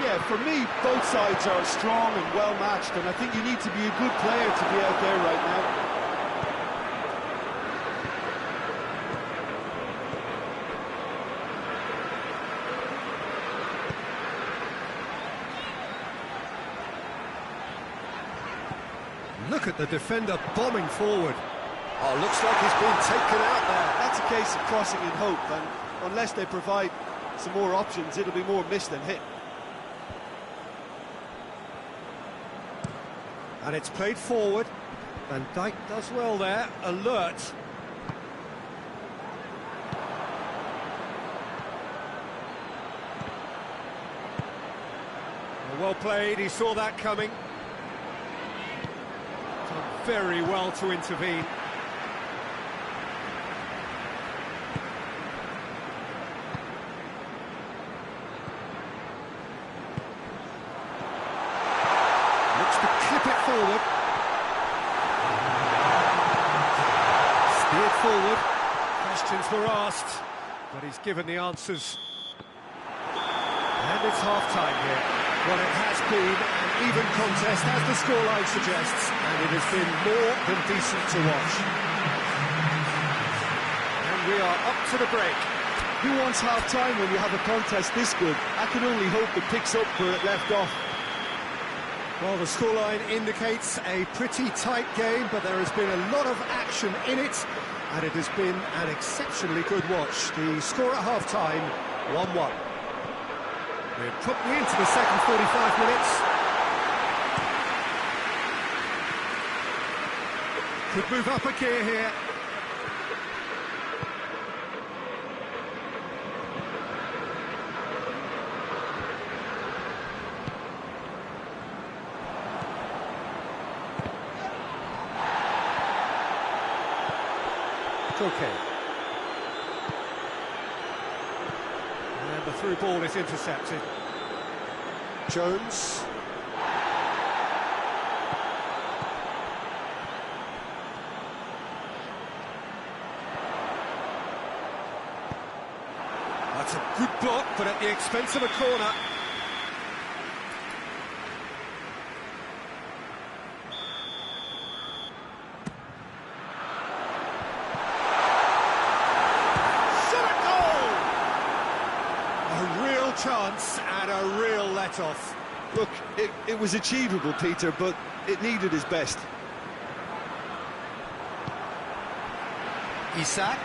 Yeah, for me, both sides are strong and well matched, and I think you need to be a good player to be out there right now. Look at the defender bombing forward. Oh, looks like he's been taken out there. That's a case of crossing in hope, and unless they provide some more options, it'll be more miss than hit. And it's played forward. Van Dijk does well there, alert. Well played, he saw that coming. Done very well to intervene. Looks to clip it forward. Steered forward. Questions were asked, but he's given the answers. And it's half-time here. Well, it has been an even contest, as the scoreline suggests, and it has been more than decent to watch. And we are up to the break. Who wants half-time when you have a contest this good? I can only hope it picks up where it left off. Well, the scoreline indicates a pretty tight game, but there has been a lot of action in it, and it has been an exceptionally good watch. The score at half-time, 1-1. We're probably into the second 45 minutes. Could move up a gear here. It's okay. And the through ball is intercepted. Jones. That's a good block, but at the expense of a corner. Chance and a real let-off. Look, it was achievable, Peter, but it needed his best. Isak.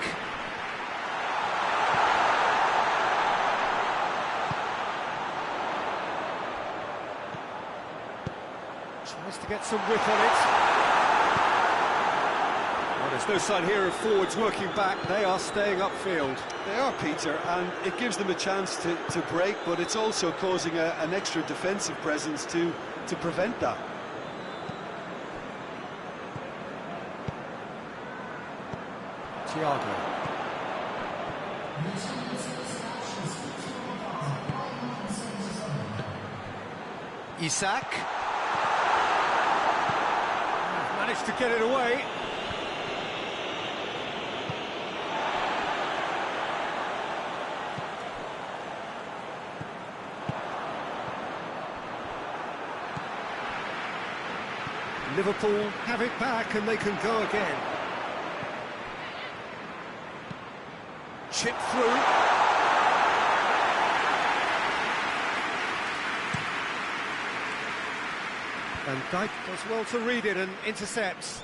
Tries to get some whip on it. Well, there's no sign here of forwards working back. They are staying upfield. They are, Peter, and it gives them a chance to break, but it's also causing an extra defensive presence to prevent that. Thiago. Isak. Managed to get it away. Liverpool have it back and they can go again. Chip through. Van Dijk does well to read it and intercepts.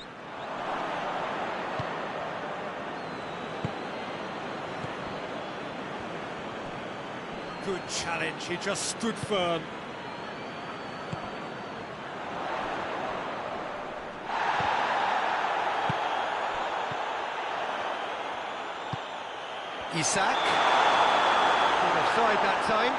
Good challenge, he just stood firm. Isak. Good offside that time.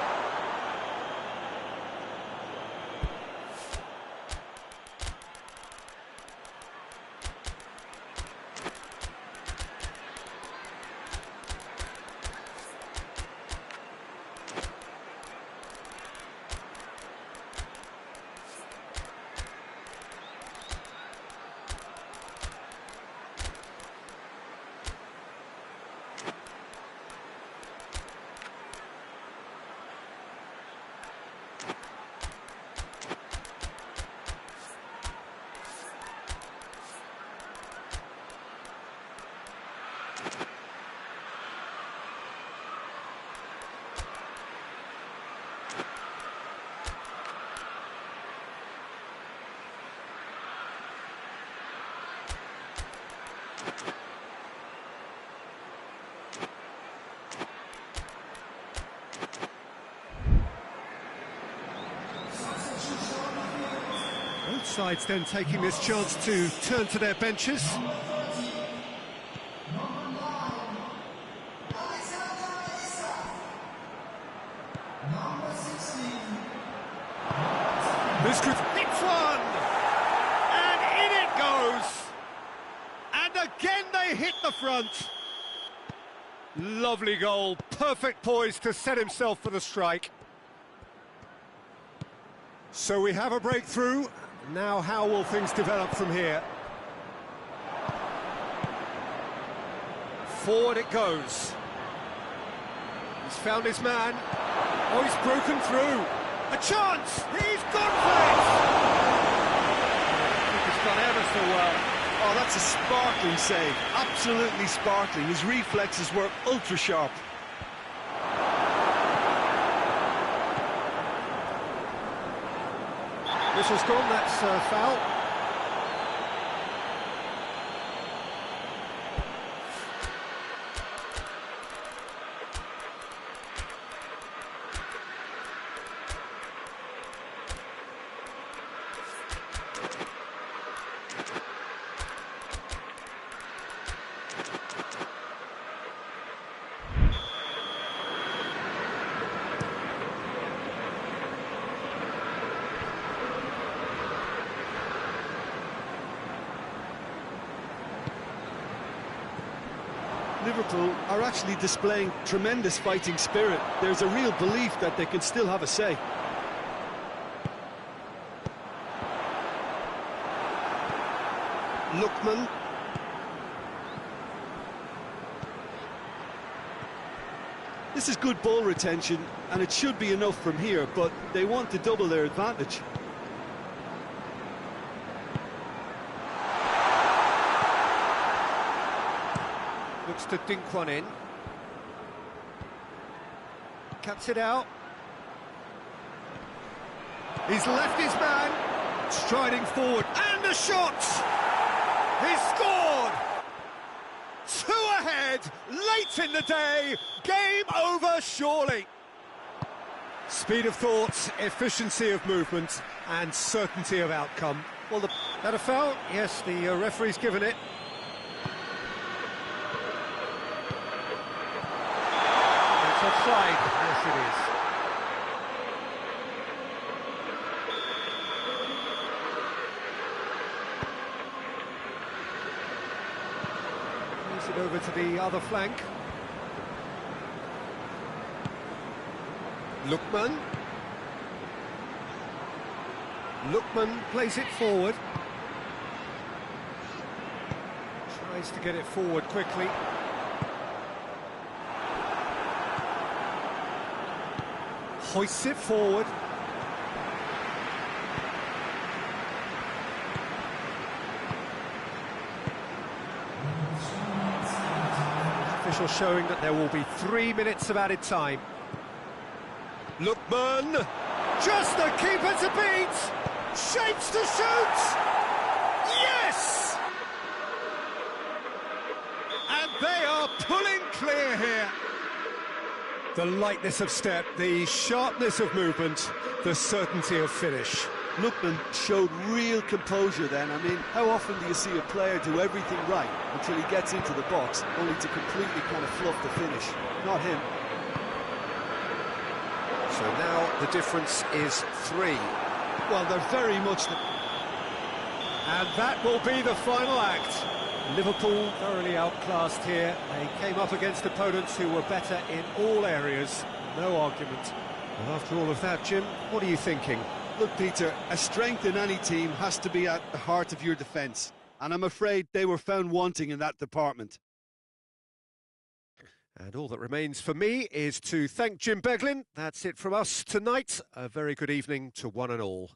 Both sides then taking this chance to turn to their benches. This could hit one! And in it goes! And again they hit the front! Lovely goal, perfect poise to set himself for the strike. So we have a breakthrough. Now how will things develop from here? Forward it goes. He's found his man. Oh, he's broken through. A chance! He's gone for it! I think it's gone ever so well. Oh, that's a sparkling save. Absolutely sparkling. His reflexes were ultra sharp. Whistle's gone, that's foul. Liverpool are actually displaying tremendous fighting spirit. There's a real belief that they can still have a say. Lookman. This is good ball retention, and it should be enough from here, but they want to double their advantage. Looks to dink one in. Cuts it out. He's left his man. Striding forward. And a shot! He's scored! 2 ahead, late in the day. Game over, surely. Speed of thought, efficiency of movement, and certainty of outcome. Well, that a foul? Yes, the referee's given it. Offside, yes it is. Moves it over to the other flank. Lookman. Lookman plays it forward. Tries to get it forward quickly. Hoists it forward. Official showing that there will be 3 minutes of added time. Lookman! Just the keeper to beat! Shapes to shoot! Yes! And they are pulling clear here. The lightness of step, the sharpness of movement, the certainty of finish. Lookman showed real composure then. I mean, how often do you see a player do everything right until he gets into the box, only to completely kind of fluff the finish? Not him. So now the difference is 3. Well, they're very much the... And that will be the final act. Liverpool thoroughly outclassed here. They came up against opponents who were better in all areas. No argument. Well, after all of that, Jim, what are you thinking? Look, Peter, a strength in any team has to be at the heart of your defence. And I'm afraid they were found wanting in that department. And all that remains for me is to thank Jim Beglin. That's it from us tonight. A very good evening to one and all.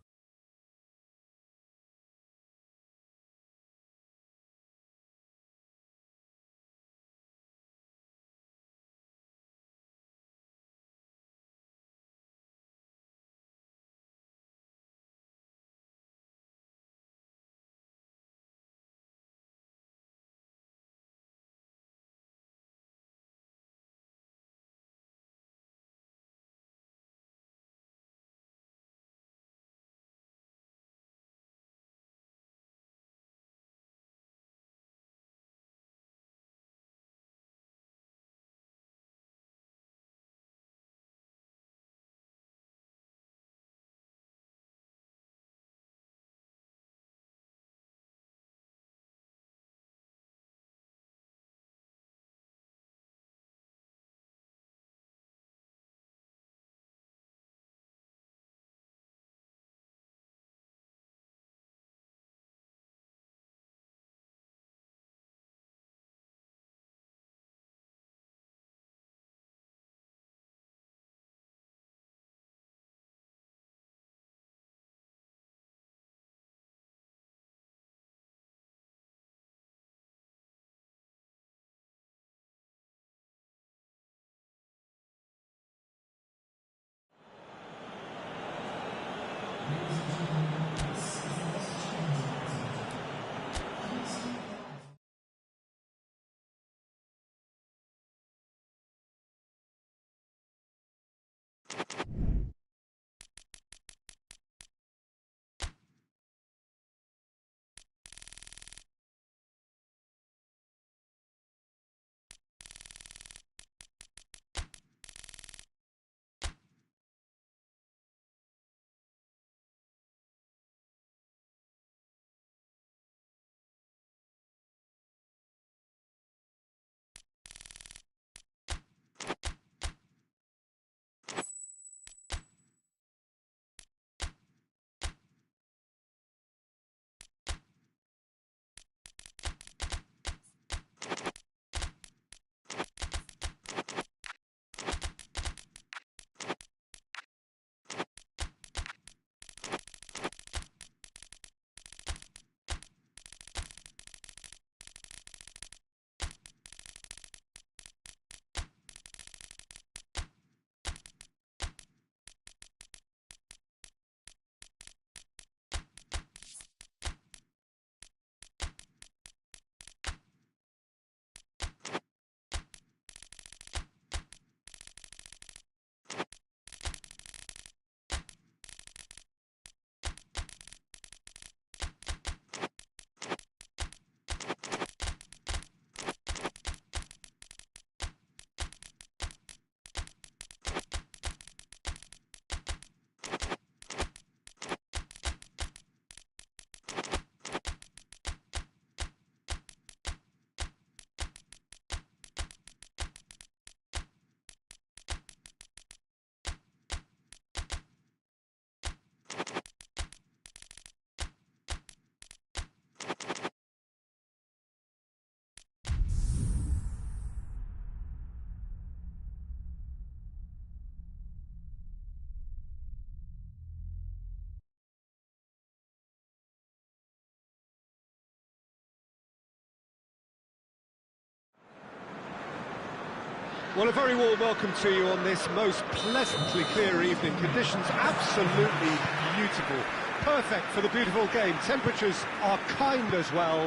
Well, a very warm welcome to you on this most pleasantly clear evening. Conditions absolutely beautiful. Perfect for the beautiful game. Temperatures are kind as well.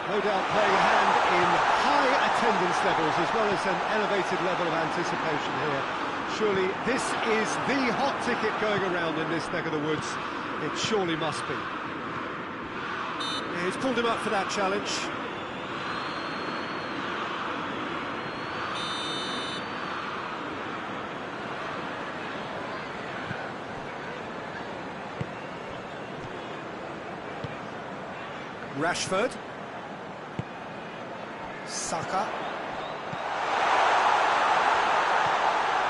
No doubt playing a hand in high attendance levels as well as an elevated level of anticipation here. Surely this is the hot ticket going around in this neck of the woods. It surely must be. Yeah, he's pulled him up for that challenge. Rashford. Saka.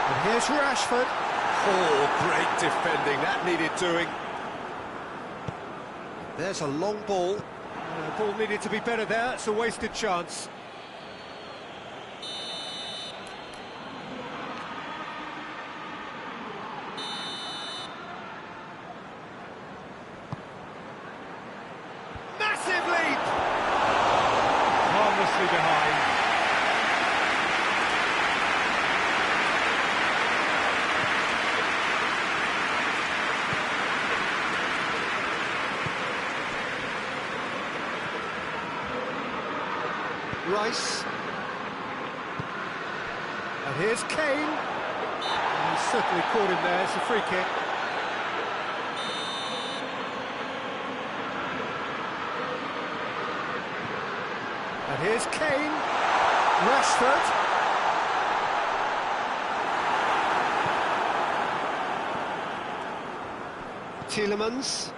And here's Rashford. Oh, great defending, that needed doing. There's a long ball. Ball needed to be better there, it's a wasted chance. Massive leap! Harmlessly behind. Rice. And here's Kane. And he's certainly caught him there, it's a free kick. And here's Kane. Rashford. Tielemans.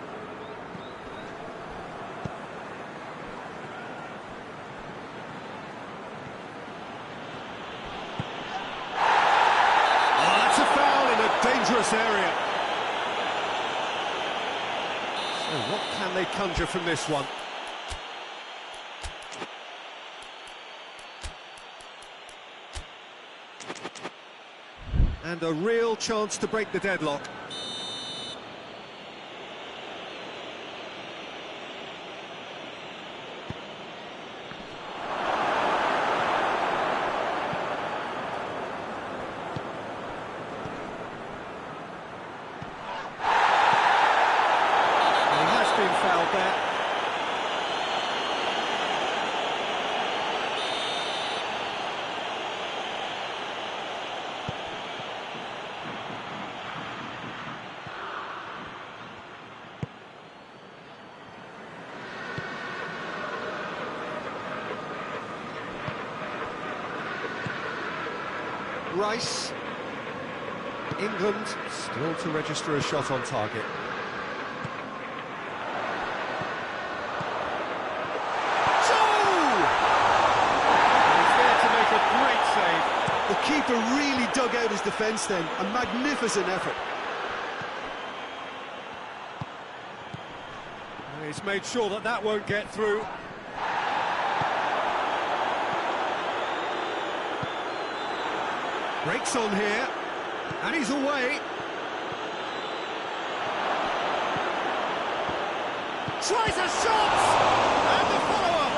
Dangerous area. So what can they conjure from this one? And a real chance to break the deadlock. Fouled there. Rice. England still to register a shot on target. The keeper really dug out his defence then, a magnificent effort. He's made sure that that won't get through. Breaks on here, and he's away. Tries a shot! And the follow-up!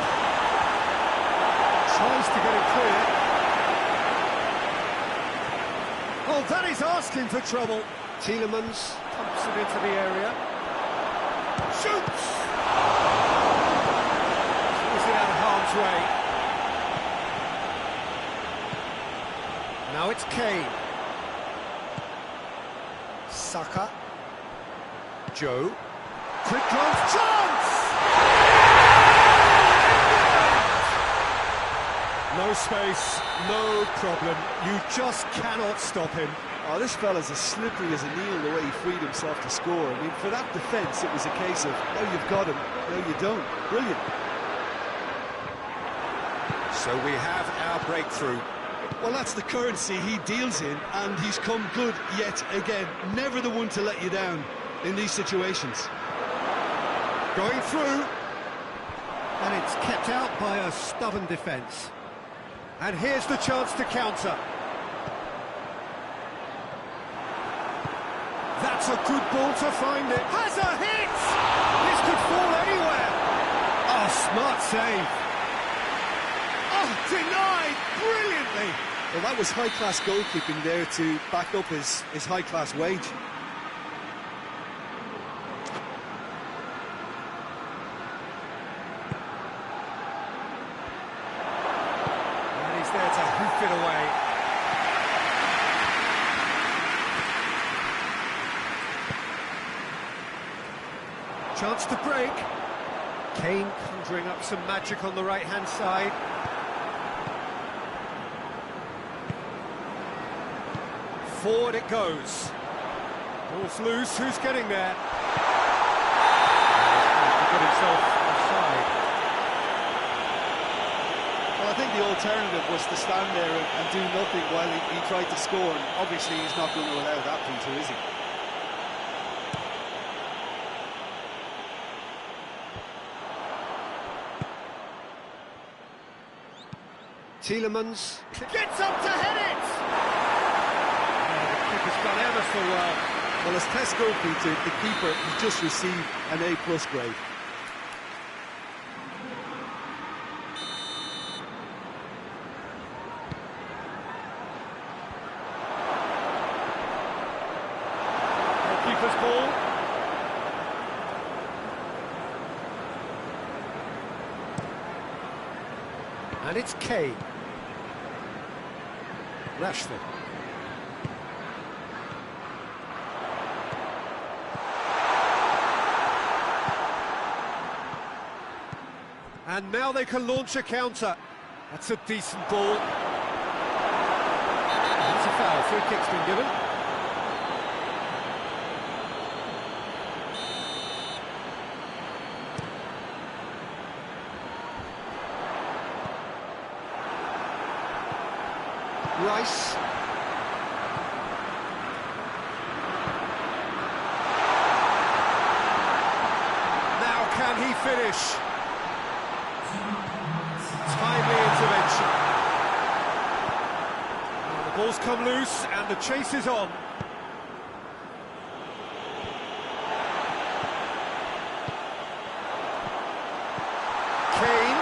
Tries to get it clear. Oh, that is asking for trouble. Tielemans pumps it into the area. Shoots! Is it out of harm's way? Now it's Kane. Saka. Joe. Quick glance, chance! No space, no problem. You just cannot stop him. Oh, this fella's as slippery as a needle the way he freed himself to score. I mean, for that defence, it was a case of, now you've got him, now you don't. Brilliant. So we have our breakthrough. Well, that's the currency he deals in, and he's come good yet again. Never the one to let you down in these situations. Going through. And it's kept out by a stubborn defence. And here's the chance to counter. That's a good ball to find it. Has a hit! This could fall anywhere. Oh, smart save. Oh, denied brilliantly. Well, that was high-class goalkeeping there to back up his high-class wage. There to hoof it away. Chance to break. Kane conjuring up some magic on the right-hand side. Forward it goes. Ball's loose, who's getting there? He's got himself offside. Well, I think the alternative was to stand there and do nothing while he tried to score. And obviously, he's not going to allow that, Peter, is he? Tielemans Gets up to head it! the kick has gone ever so well. Well, as tests go, Peter, the keeper has just received an A+ grade. Keeper's ball. And it's Kane. Rashford. And now they can launch a counter. That's a decent ball. That's a foul. Free kick's been given. Rice. Now can he finish? Timely intervention. The ball's come loose and the chase is on. Kane.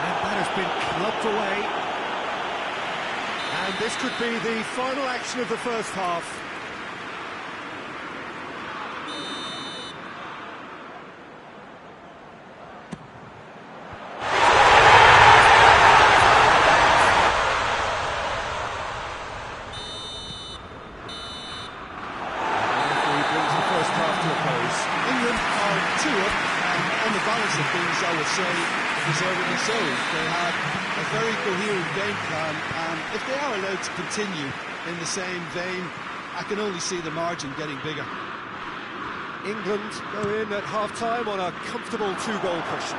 And that has been clubbed away. And this could be the final action of the first half. England are 2 up, and on the balance of things, I would say, deservedly so. They had a very coherent game plan, and if they are allowed to continue in the same vein, I can only see the margin getting bigger. England go in at half-time on a comfortable 2-goal cushion.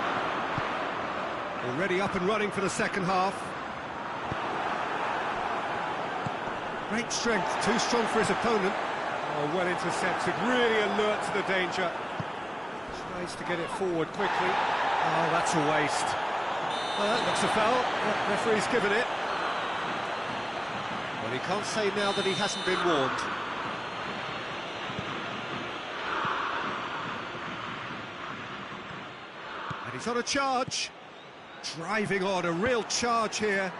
Already up and running for the second half. Great strength, too strong for his opponent. Oh, well intercepted, really alert to the danger. Tries to get it forward quickly. Oh, that's a waste. Well, looks a foul. The referee's given it. Well, he can't say now that he hasn't been warned. And he's on a charge. Driving on, a real charge here.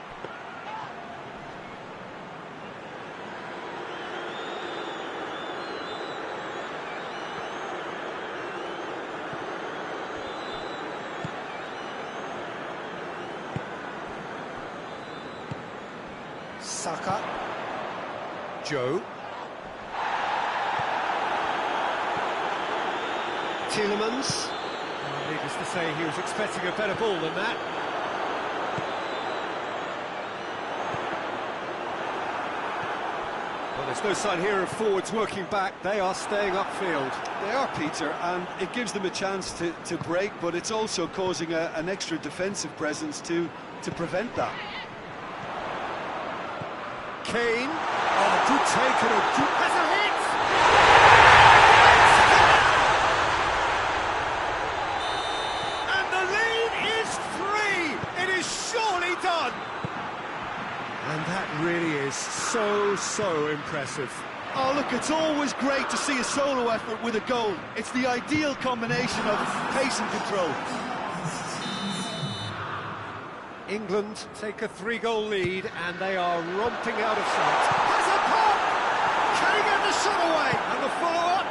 Saka. Joe. Tielemans. Needless to say, he was expecting a better ball than that. Well, there's no sign here of forwards working back. They are staying upfield. They are, Peter, and it gives them a chance to break, but it's also causing an extra defensive presence to prevent that. Kane. Oh, good take and a good... That's a hit! And the lead is 3! It is surely done! And that really is so impressive. Oh, look, it's always great to see a solo effort with a goal. It's the ideal combination of pace and control. England take a 3-goal lead and they are romping out of sight. Has a pop! Can he get the shot away? And the follow-up?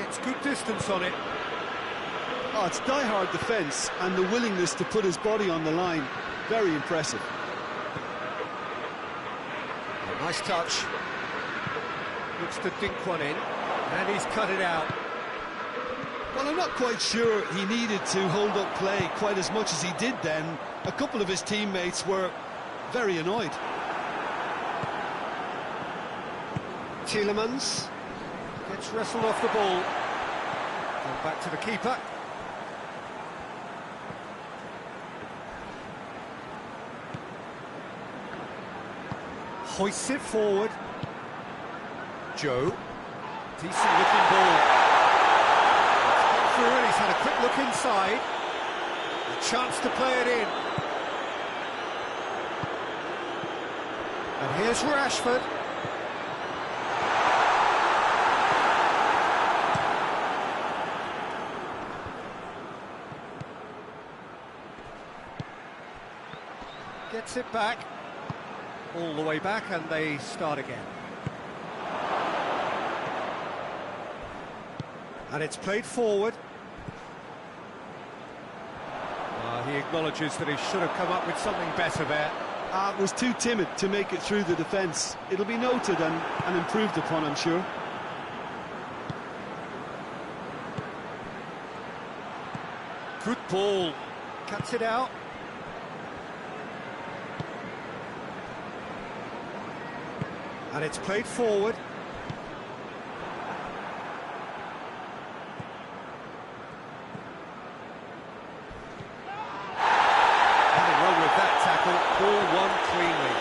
It's good distance on it. Oh, it's die-hard defence and the willingness to put his body on the line. Very impressive. A nice touch. Looks to dink one in, and he's cut it out. Well, I'm not quite sure he needed to hold up play quite as much as he did then. A couple of his teammates were very annoyed. Tielemans gets wrestled off the ball. And back to the keeper. Hoists it forward. Joe. Decent looking ball. It's through and he's had a quick look inside. A chance to play it in. And here's Rashford. Gets it back. All the way back, and they start again. And it's played forward. He acknowledges that he should have come up with something better there. Was too timid to make it through the defence. It'll be noted and improved upon, I'm sure. Good ball. Cuts it out. And it's played forward. Nothing wrong with that tackle. Ball won cleanly.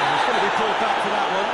And he's going to be pulled back for that one.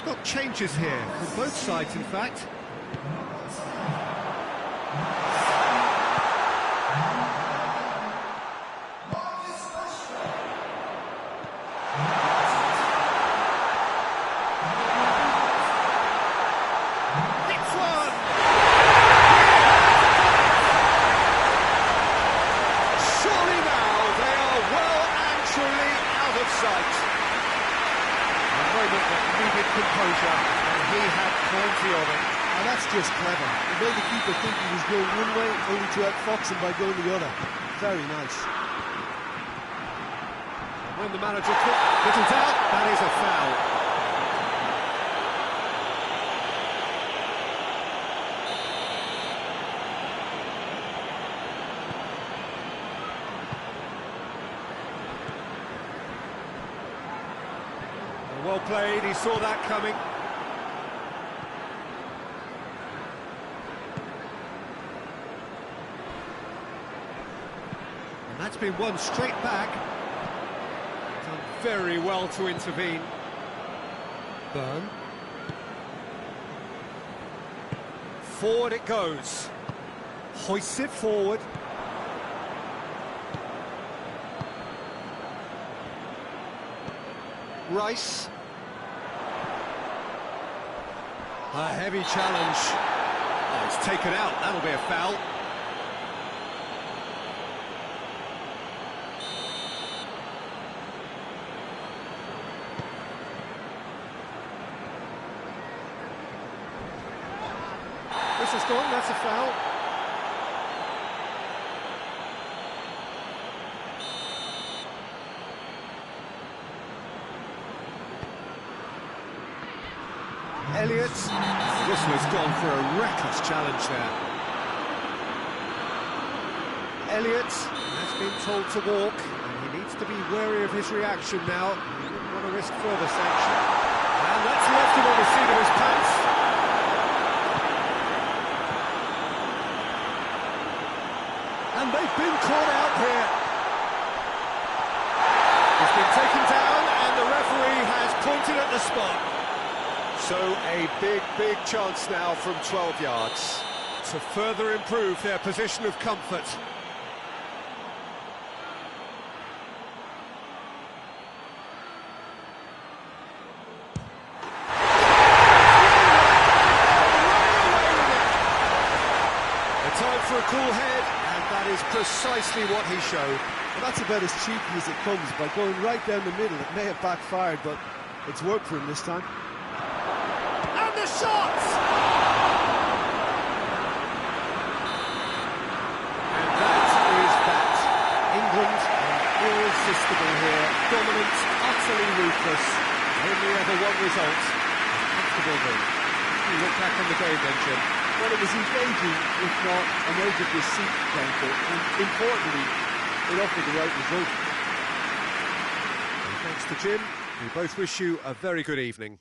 Got changes here from both sides, in fact. It's one! Surely now they are well and truly out of sight. Moment that needed composure, and he had plenty of it. And that's just clever. It made the keeper think he was going one way, only to outfox him by going the other. Very nice. When the manager whittles out, that is a foul. Well played, he saw that coming. And that's been won straight back. Done very well to intervene. Burn. Forward it goes. Hoists it forward. Rice. A heavy challenge. Oh, it's taken out. That'll be a foul. Whistle's gone. That's a foul. Elliott. The whistle has gone for a reckless challenge there. Elliott has been told to walk, and he needs to be wary of his reaction now. He wouldn't want to risk further sanction. And that's left him on the seat of his pants. And they've been caught out here. He's been taken down, and the referee has pointed at the spot. So a big chance now from 12 yards to further improve their position of comfort. Time for a cool head, and that is precisely what he showed. Well, that's about as cheeky as it comes, by going right down the middle. It may have backfired, but it's worked for him this time. And the shot! And that is that. England are irresistible here, dominant, utterly ruthless. Only ever one result, a comfortable win. You look back on the game then, Jim. Well, it was engaging, if not an edge of the seat counter, and importantly, it offered the right result. And thanks to Jim, we both wish you a very good evening.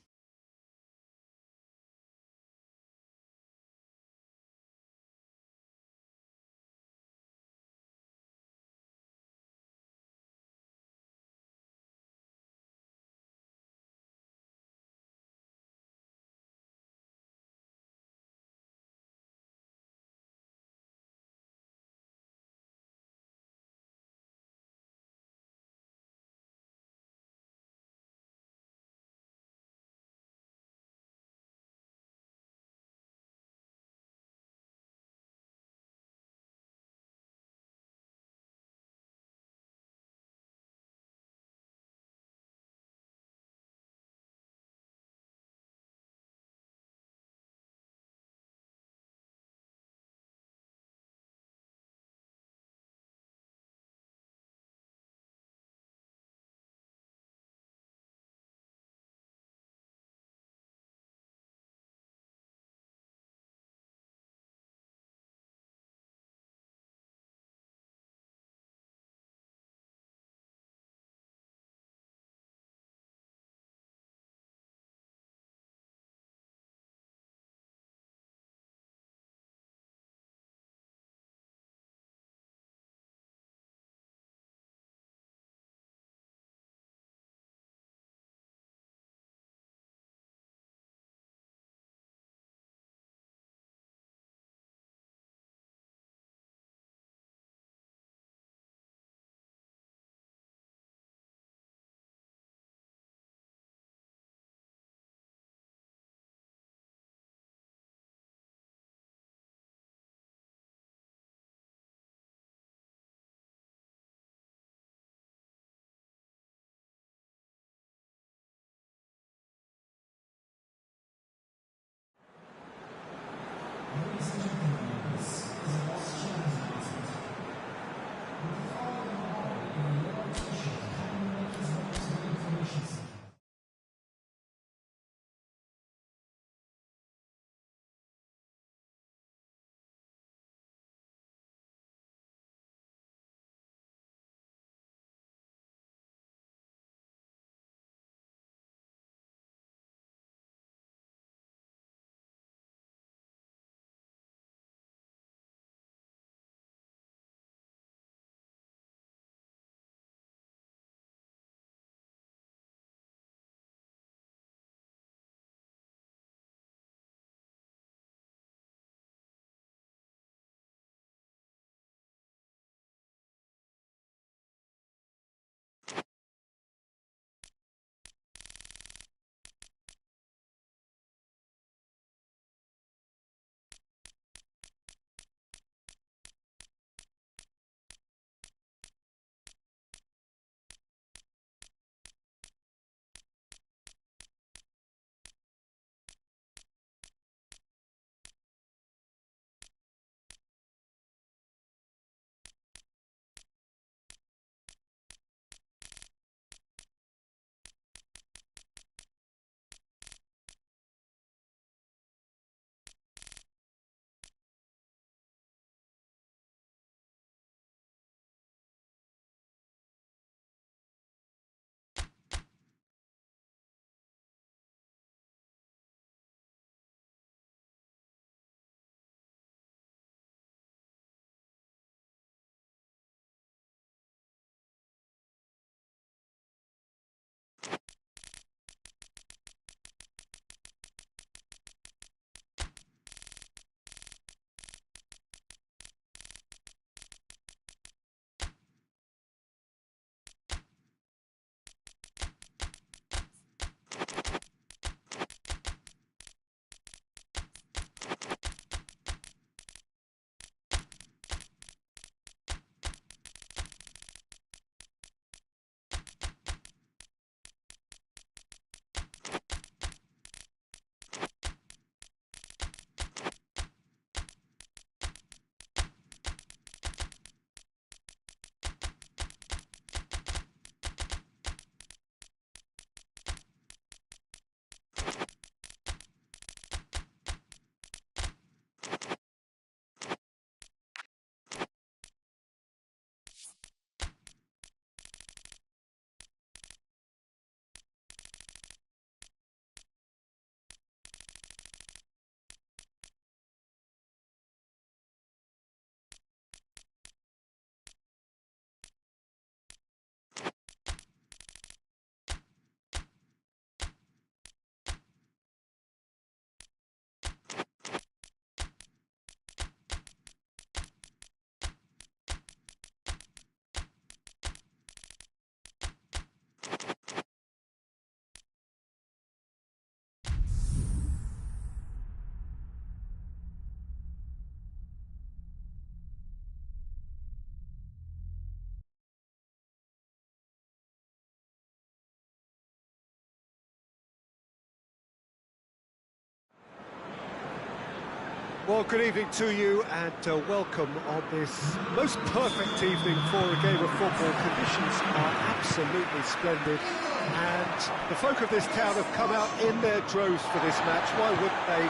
Well, good evening to you and welcome on this most perfect evening for a game of football. Conditions are absolutely splendid and the folk of this town have come out in their droves for this match. Why wouldn't they?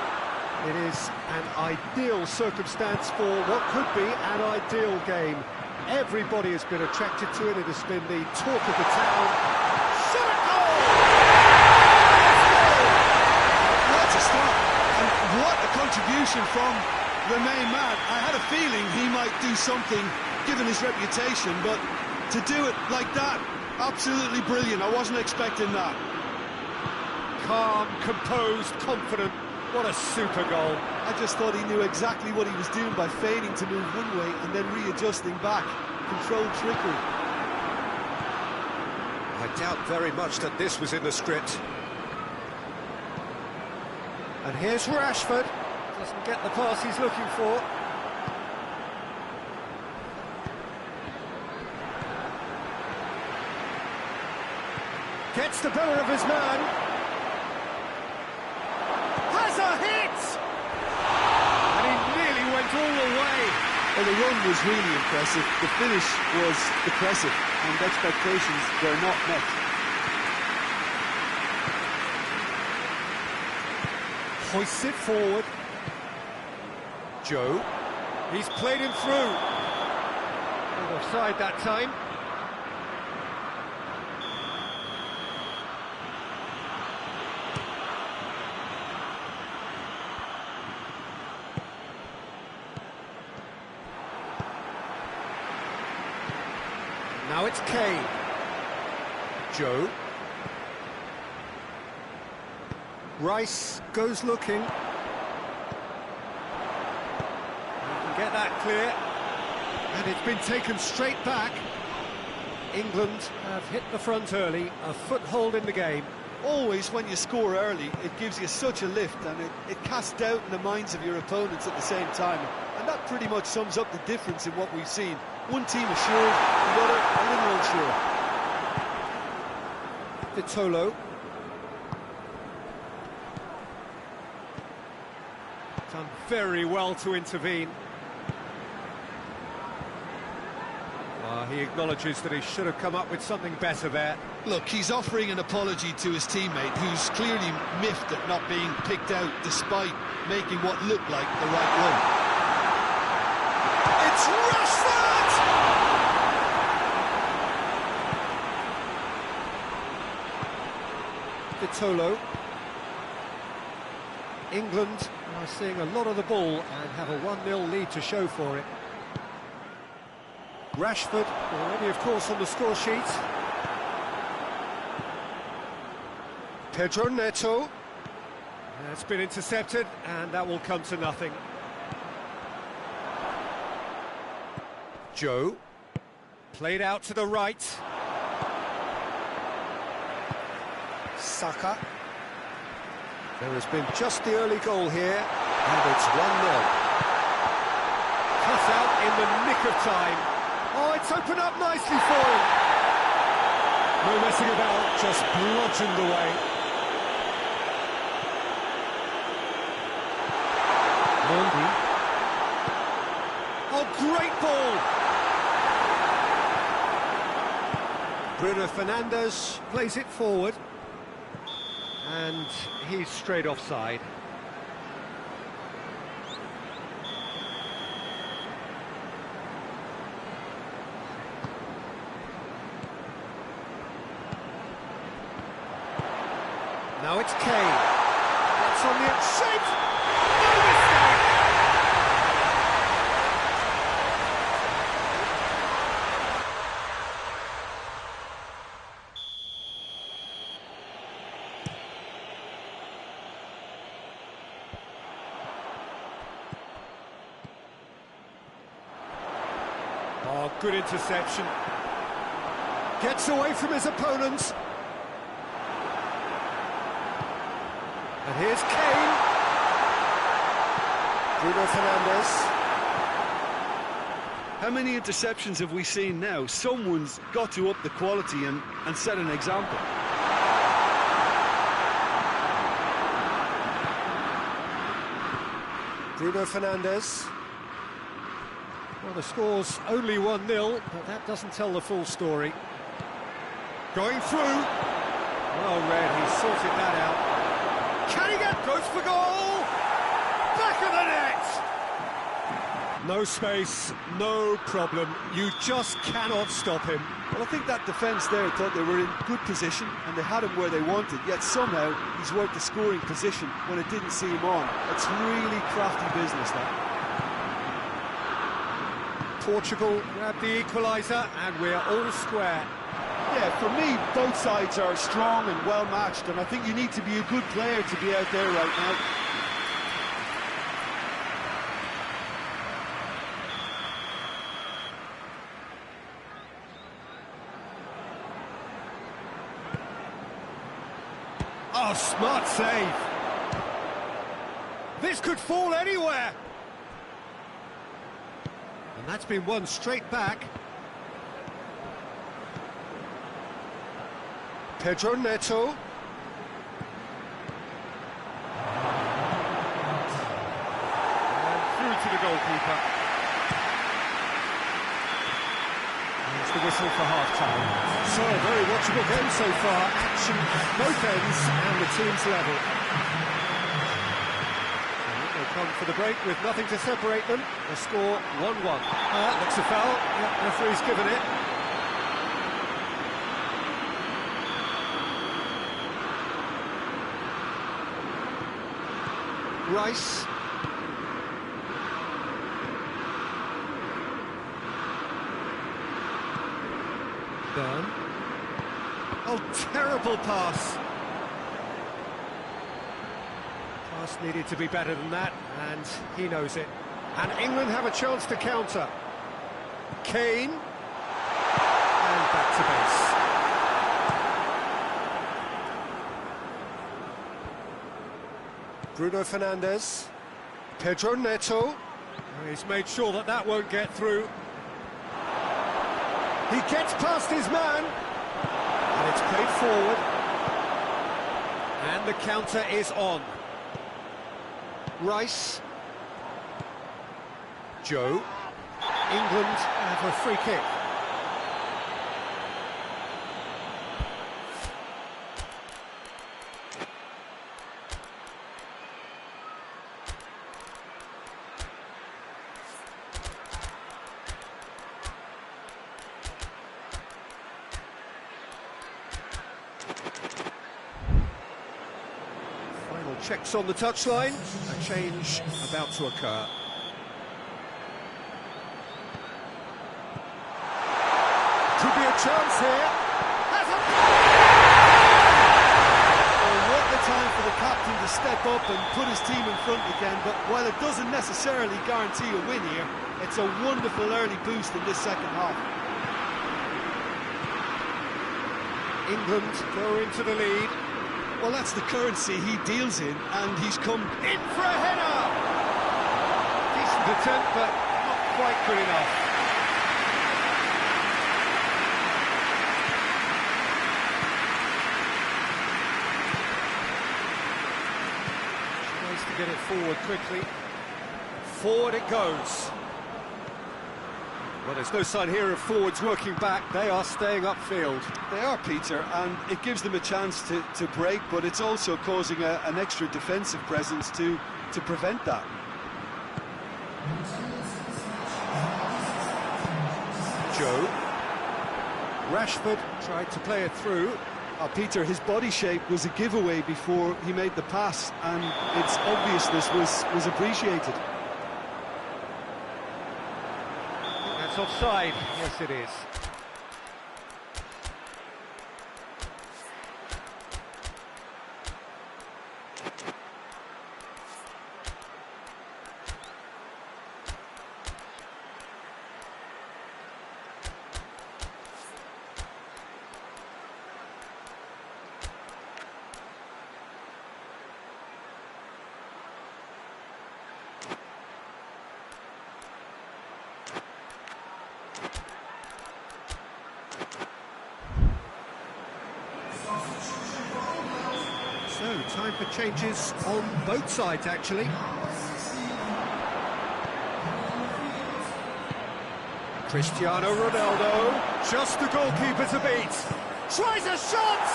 It is an ideal circumstance for what could be an ideal game. Everybody has been attracted to it. It has been the talk of the town. Shot a goal! What a start! And what a contribution from the main man. I had a feeling he might do something, given his reputation, but to do it like that, absolutely brilliant. I wasn't expecting that. Calm, composed, confident. What a super goal. I just thought he knew exactly what he was doing by feigning to move one way and then readjusting back. Controlled trickery. I doubt very much that this was in the script. And here's Rashford. Doesn't get the pass he's looking for. Gets the better of his man. Has a hit! And he nearly went all the way. Well, the run was really impressive. The finish was depressive, and expectations were not met. Hoists it forward. Joe. He's played him through. Not offside that time. Now it's Kane. Joe. Rice goes looking. He can get that clear. And it's been taken straight back. England have hit the front early, a foothold in the game. Always when you score early, it gives you such a lift and it casts doubt in the minds of your opponents at the same time. And that pretty much sums up the difference in what we've seen. One team assured, the other a little unsure. Vitolo. Done very well to intervene. He acknowledges that he should have come up with something better there. Look, he's offering an apology to his teammate, who's clearly miffed at not being picked out despite making what looked like the right run. It's Rashford! Vitolo. England are seeing a lot of the ball and have a 1-0 lead to show for it. Rashford already, of course, on the score sheet. Pedro Neto. It's been intercepted, and that will come to nothing. Joe. Played out to the right. Saka. There has been just the early goal here, and it's 1-0. Cut out in the nick of time. Oh, it's opened up nicely for him. No messing about, just bludgeoned away. Mondi. Oh, great ball! Bruno Fernandes plays it forward. And he's straight offside. Now it's Kane. Gets on the shape. No mistake. Oh, good interception. Gets away from his opponents. And here's Kane. Bruno Fernandes. How many interceptions have we seen now? Someone's got to up the quality and set an example. Bruno Fernandes. Well, the score's only 1-0, but that doesn't tell the full story. Going through. Well read, he sorted that out. Can he get? Goes for goal! Back of the net! No space, no problem. You just cannot stop him. Well, I think that defence there thought they were in good position and they had him where they wanted, yet somehow he's worked the scoring position when it didn't see him on. It's really crafty business, that. Portugal grab the equaliser and we're all square. Yeah, for me, both sides are strong and well matched, and I think you need to be a good player to be out there right now. Oh, smart save. This could fall anywhere. And that's been won straight back. Pedro Neto. And through to the goalkeeper. It's the whistle for half-time. So, a very watchable game so far. Action both ends and the team's level. They come for the break with nothing to separate them. The score 1-1. Looks a foul. Yep, referee's given it. Rice. Burn. Oh, terrible pass. Pass needed to be better than that, and he knows it. And England have a chance to counter. Kane. And back to base. Bruno Fernandes. Pedro Neto. He's made sure that that won't get through. He gets past his man. And it's played forward. And the counter is on. Rice. Joe. England have a free kick. Final checks on the touchline. A change about to occur. Could be a chance here. Well, what the time for the captain to step up and put his team in front again, but while it doesn't necessarily guarantee a win here, it's a wonderful early boost in this second half. England go into the lead. Well, that's the currency he deals in, and he's come In for a header! Decent attempt, but not quite good enough. Tries to get it forward quickly. Forward it goes. Well, there's no sign here of forwards working back. They are staying upfield. They are, Peter, and it gives them a chance to break, but it's also causing an extra defensive presence to prevent that. Joe. Rashford tried to play it through. Peter, his body shape was a giveaway before he made the pass, and its obviousness was appreciated. That's offside. Yes, it is. So, time for changes on both sides, actually. Cristiano Ronaldo, just the goalkeeper to beat. Tries a shot!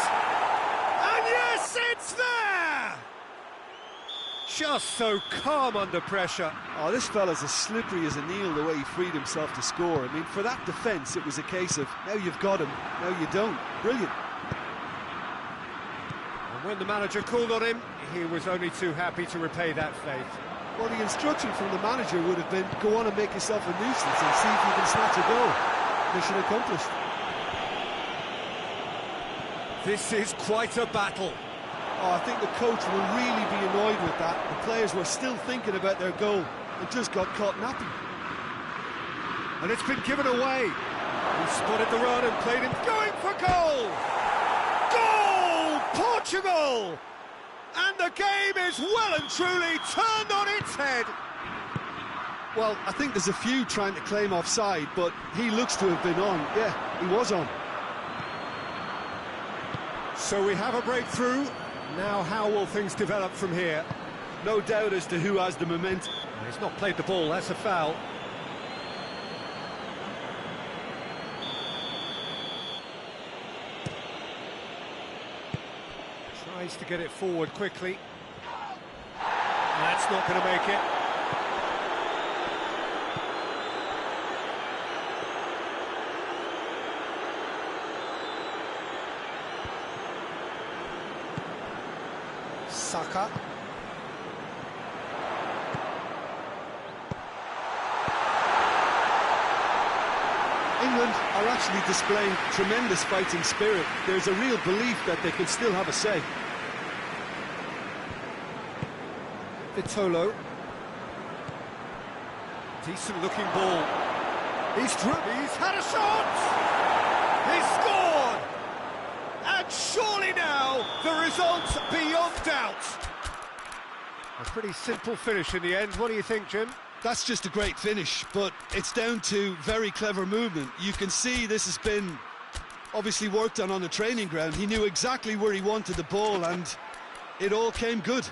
And yes, it's there! Just so calm under pressure. Oh, this fella's as slippery as an eel the way he freed himself to score. I mean, for that defence, it was a case of, now you've got him, now you don't. Brilliant. And when the manager called on him, he was only too happy to repay that faith. Well, the instruction from the manager would have been, go on and make yourself a nuisance and see if you can snatch a goal. Mission accomplished. This is quite a battle. Oh, I think the coach will really be annoyed with that. The players were still thinking about their goal and just got caught napping. And it's been given away. He spotted the run and played him going for goal! Goal! Portugal! And the game is well and truly turned on its head. Well, I think there's a few trying to claim offside, but he looks to have been on. Yeah, he was on. So we have a breakthrough. Now how will things develop from here? No doubt as to who has the momentum. He's not played the ball, that's a foul. Tries to get it forward quickly. That's not going to make it. Saka. England are actually displaying tremendous fighting spirit. There's a real belief that they can still have a say. Vitolo. Decent looking ball. He's had a shot! He's scored! And surely now, the result's beyond doubt. A pretty simple finish in the end. What do you think, Jim? That's just a great finish, but it's down to very clever movement. You can see this has been obviously worked on the training ground. He knew exactly where he wanted the ball, and it all came good.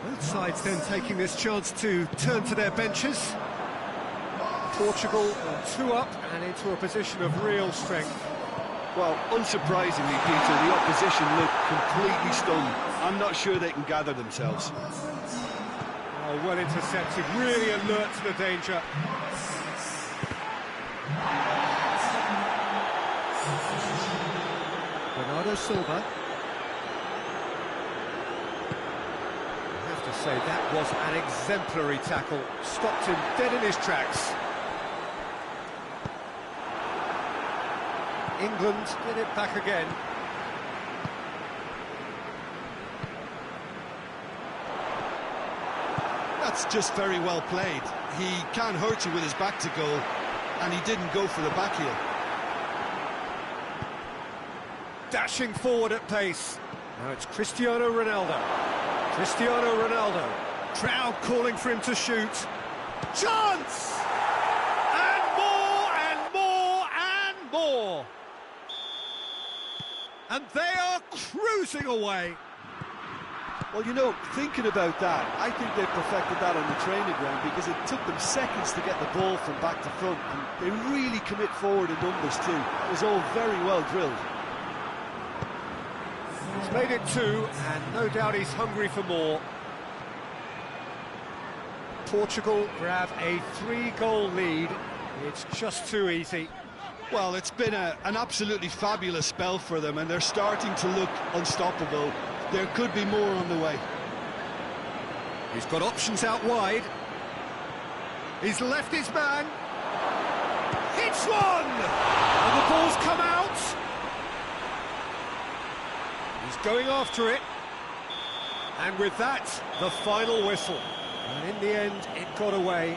Both sides then taking this chance to turn to their benches. Portugal on 2 up and into a position of real strength. Well, unsurprisingly, Peter, the opposition look completely stunned. I'm not sure they can gather themselves. Oh, well intercepted, really alert to the danger. Bernardo Silva. I have to say, that was an exemplary tackle. Stopped him dead in his tracks. England get it back again. That's just very well played. He can't hurt you with his back to goal, and he didn't go for the back heel. Dashing forward at pace. Now it's Cristiano Ronaldo. Cristiano Ronaldo. Crowd calling for him to shoot. Chance! And more and more and more. And they are cruising away. Well, you know, thinking about that, I think they perfected that on the training ground because it took them seconds to get the ball from back to front, and they really commit forward in numbers too. It was all very well drilled. He's made it 2, and no doubt he's hungry for more. Portugal grab a 3-goal lead. It's just too easy. Well, it's been an absolutely fabulous spell for them, and they're starting to look unstoppable. There could be more on the way. He's got options out wide. He's left his man. Hits one! And the ball's come out. He's going after it. And with that, the final whistle. And in the end, it got away.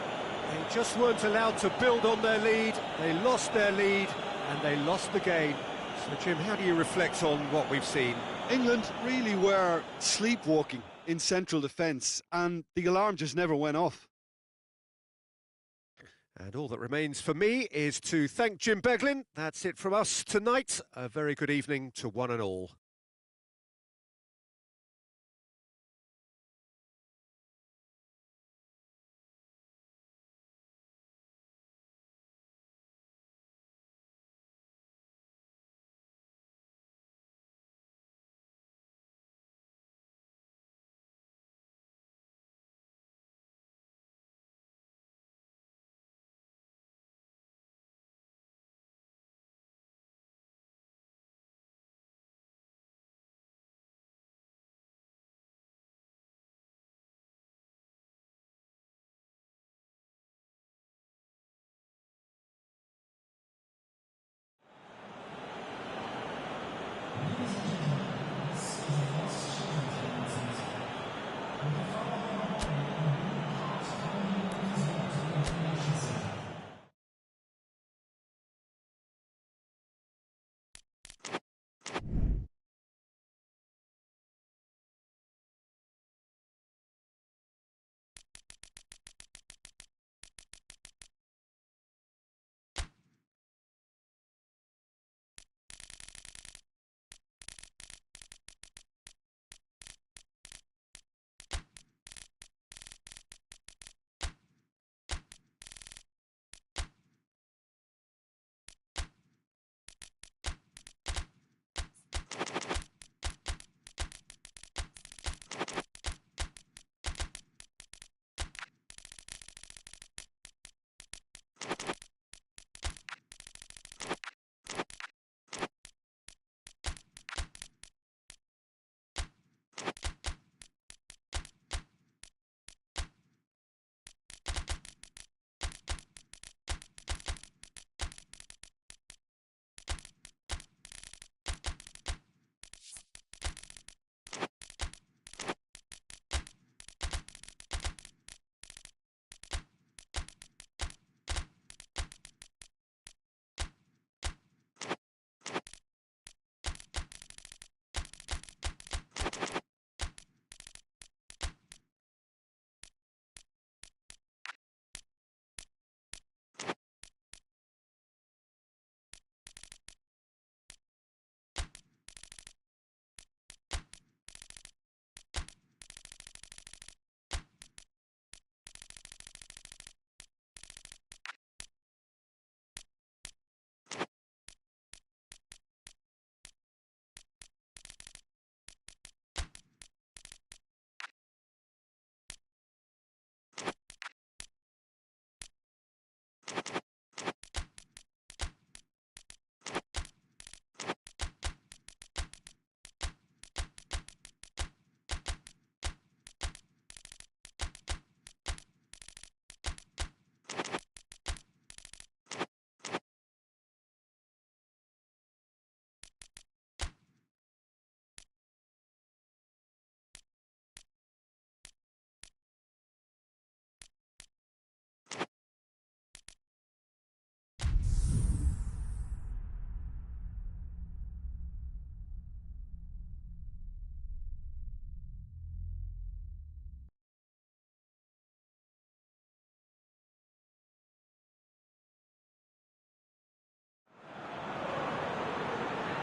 They just weren't allowed to build on their lead. They lost their lead, and they lost the game. So, Jim, how do you reflect on what we've seen? England really were sleepwalking in central defence, and the alarm just never went off. And all that remains for me is to thank Jim Beglin. That's it from us tonight. A very good evening to one and all.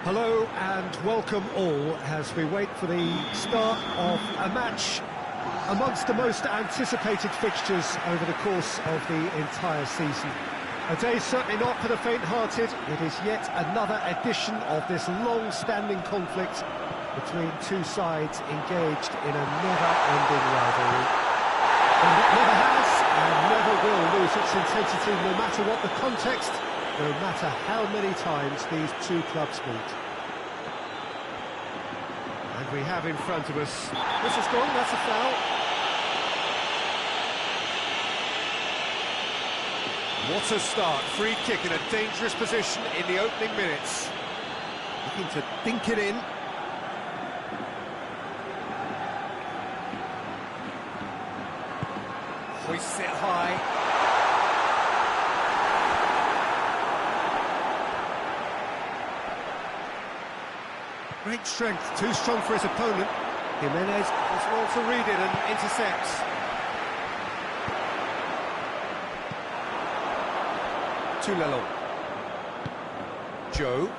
Hello and welcome all as we wait for the start of a match amongst the most anticipated fixtures over the course of the entire season. A day certainly not for the faint-hearted. It is yet another edition of this long-standing conflict between two sides engaged in a never-ending rivalry. And it never has and never will lose its intensity, no matter what the context, no matter how many times these two clubs meet. And we have in front of us... This is gone, that's a foul. What a start, free kick in a dangerous position in the opening minutes. Looking to dink it in. Hoists it high. Great strength, too strong for his opponent. Jimenez is well to read it and intercepts. Tulelo. Joe.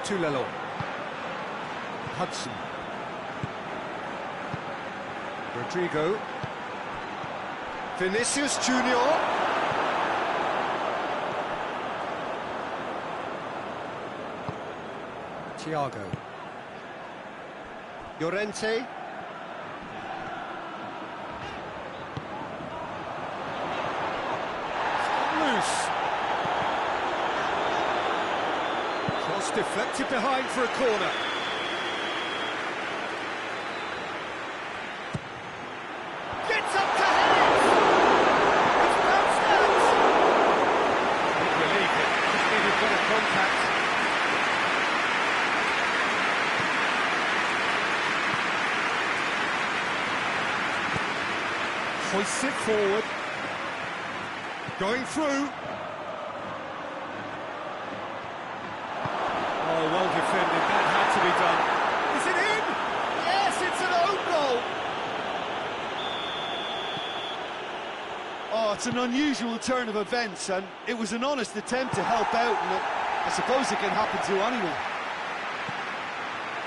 Tulelo. Hudson. Rodrigo. Vinicius Junior. Thiago. Llorente. Loose. Cross deflected behind for a corner. Gets up to head. It's bounced out. Big relief. Just needed better contact. Hoists it forward. Going through. Oh, well defended. That had to be done. Is it in? Yes, it's an own goal. Oh, it's an unusual turn of events, and it was an honest attempt to help out, and I suppose it can happen to anyone.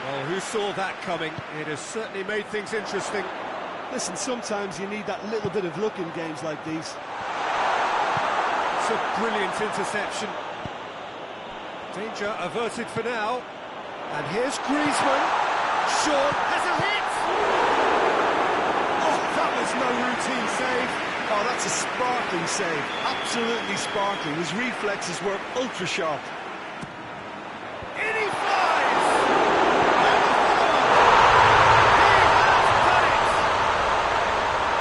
Well, who saw that coming? It has certainly made things interesting. Listen, sometimes you need that little bit of luck in games like these. It's a brilliant interception. Danger averted for now. And here's Griezmann. Sean has a hit! Oh, that was no routine save. Oh, that's a sparkling save. Absolutely sparkling. His reflexes were ultra sharp. In he flies!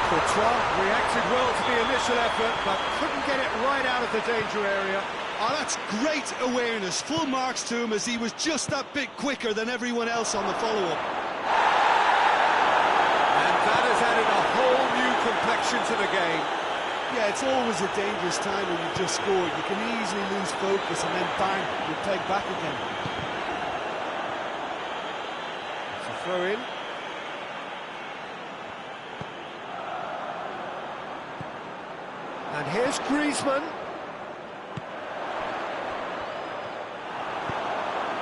Courtois reacted well to the initial effort, but couldn't get it right out of the danger area. Oh, that's great awareness. Full marks to him, as he was just that bit quicker than everyone else on the follow-up. And that has added a whole new complexion to the game. Yeah, it's always a dangerous time when you've just scored. You can easily lose focus and then bang, you're pegged back again. It's a throw in. And here's Griezmann.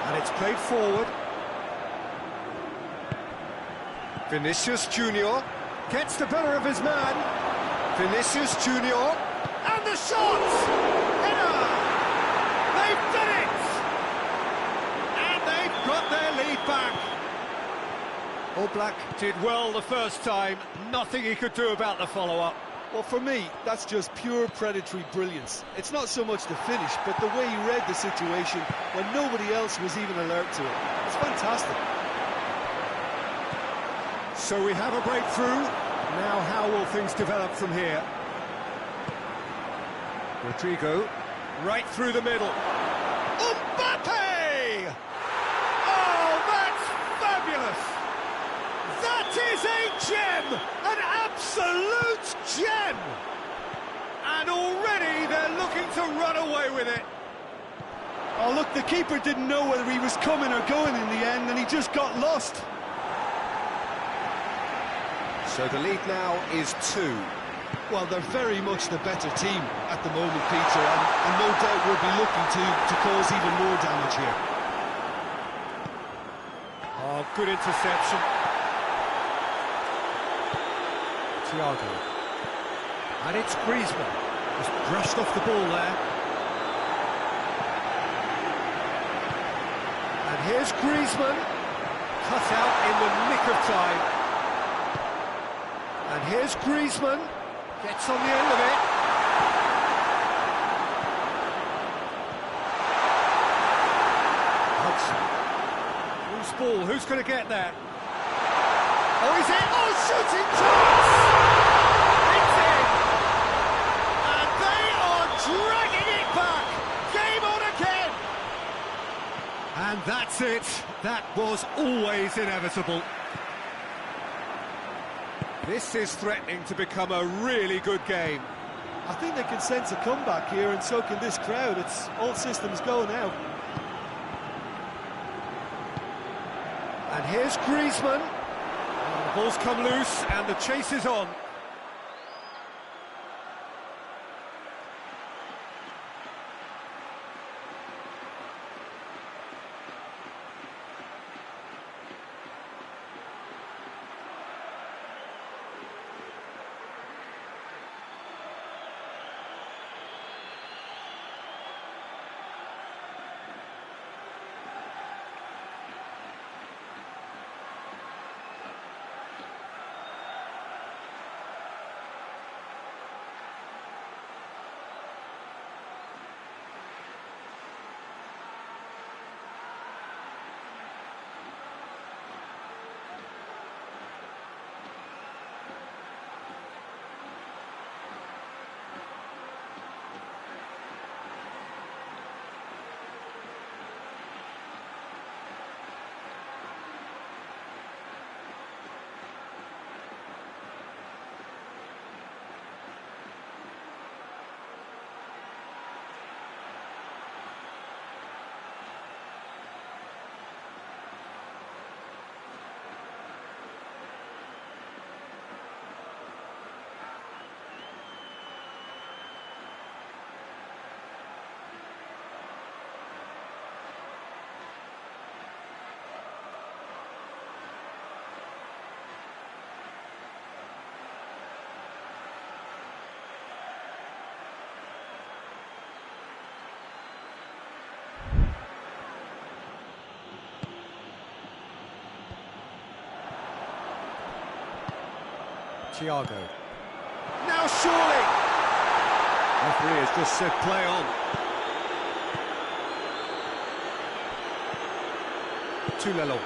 And it's played forward. Vinicius Junior gets the better of his man. Vinicius Junior. And the shot! Header! They've done it! And they've got their lead back. All Black did well the first time. Nothing he could do about the follow-up. Well, for me, that's just pure predatory brilliance. It's not so much the finish, but the way he read the situation when nobody else was even alert to it. It's fantastic. So we have a breakthrough. Now how will things develop from here? Rodrigo, right through the middle. Mbappe! Oh, that's fabulous! That is a gem! An absolute gem! And already they're looking to run away with it. Oh, look, the keeper didn't know whether he was coming or going in the end, and he just got lost. So the lead now is 2. Well, they're very much the better team at the moment, Peter, and no doubt will be looking to cause even more damage here. Oh, good interception. Thiago. And it's Griezmann. Just brushed off the ball there. And here's Griezmann. Cut out in the nick of time. And here's Griezmann. Gets on the end of it. Hudson. Loose ball. Who's going to get there? Oh, is it? Oh, shooting chance! It's in! And they are dragging it back! Game on again! And that's it. That was always inevitable. This is threatening to become a really good game. I think they can sense a comeback here, and so can this crowd. It's all systems go now. And here's Griezmann. The ball's come loose and the chase is on. Thiago. Now surely! Referee has just said play on. Tulelo.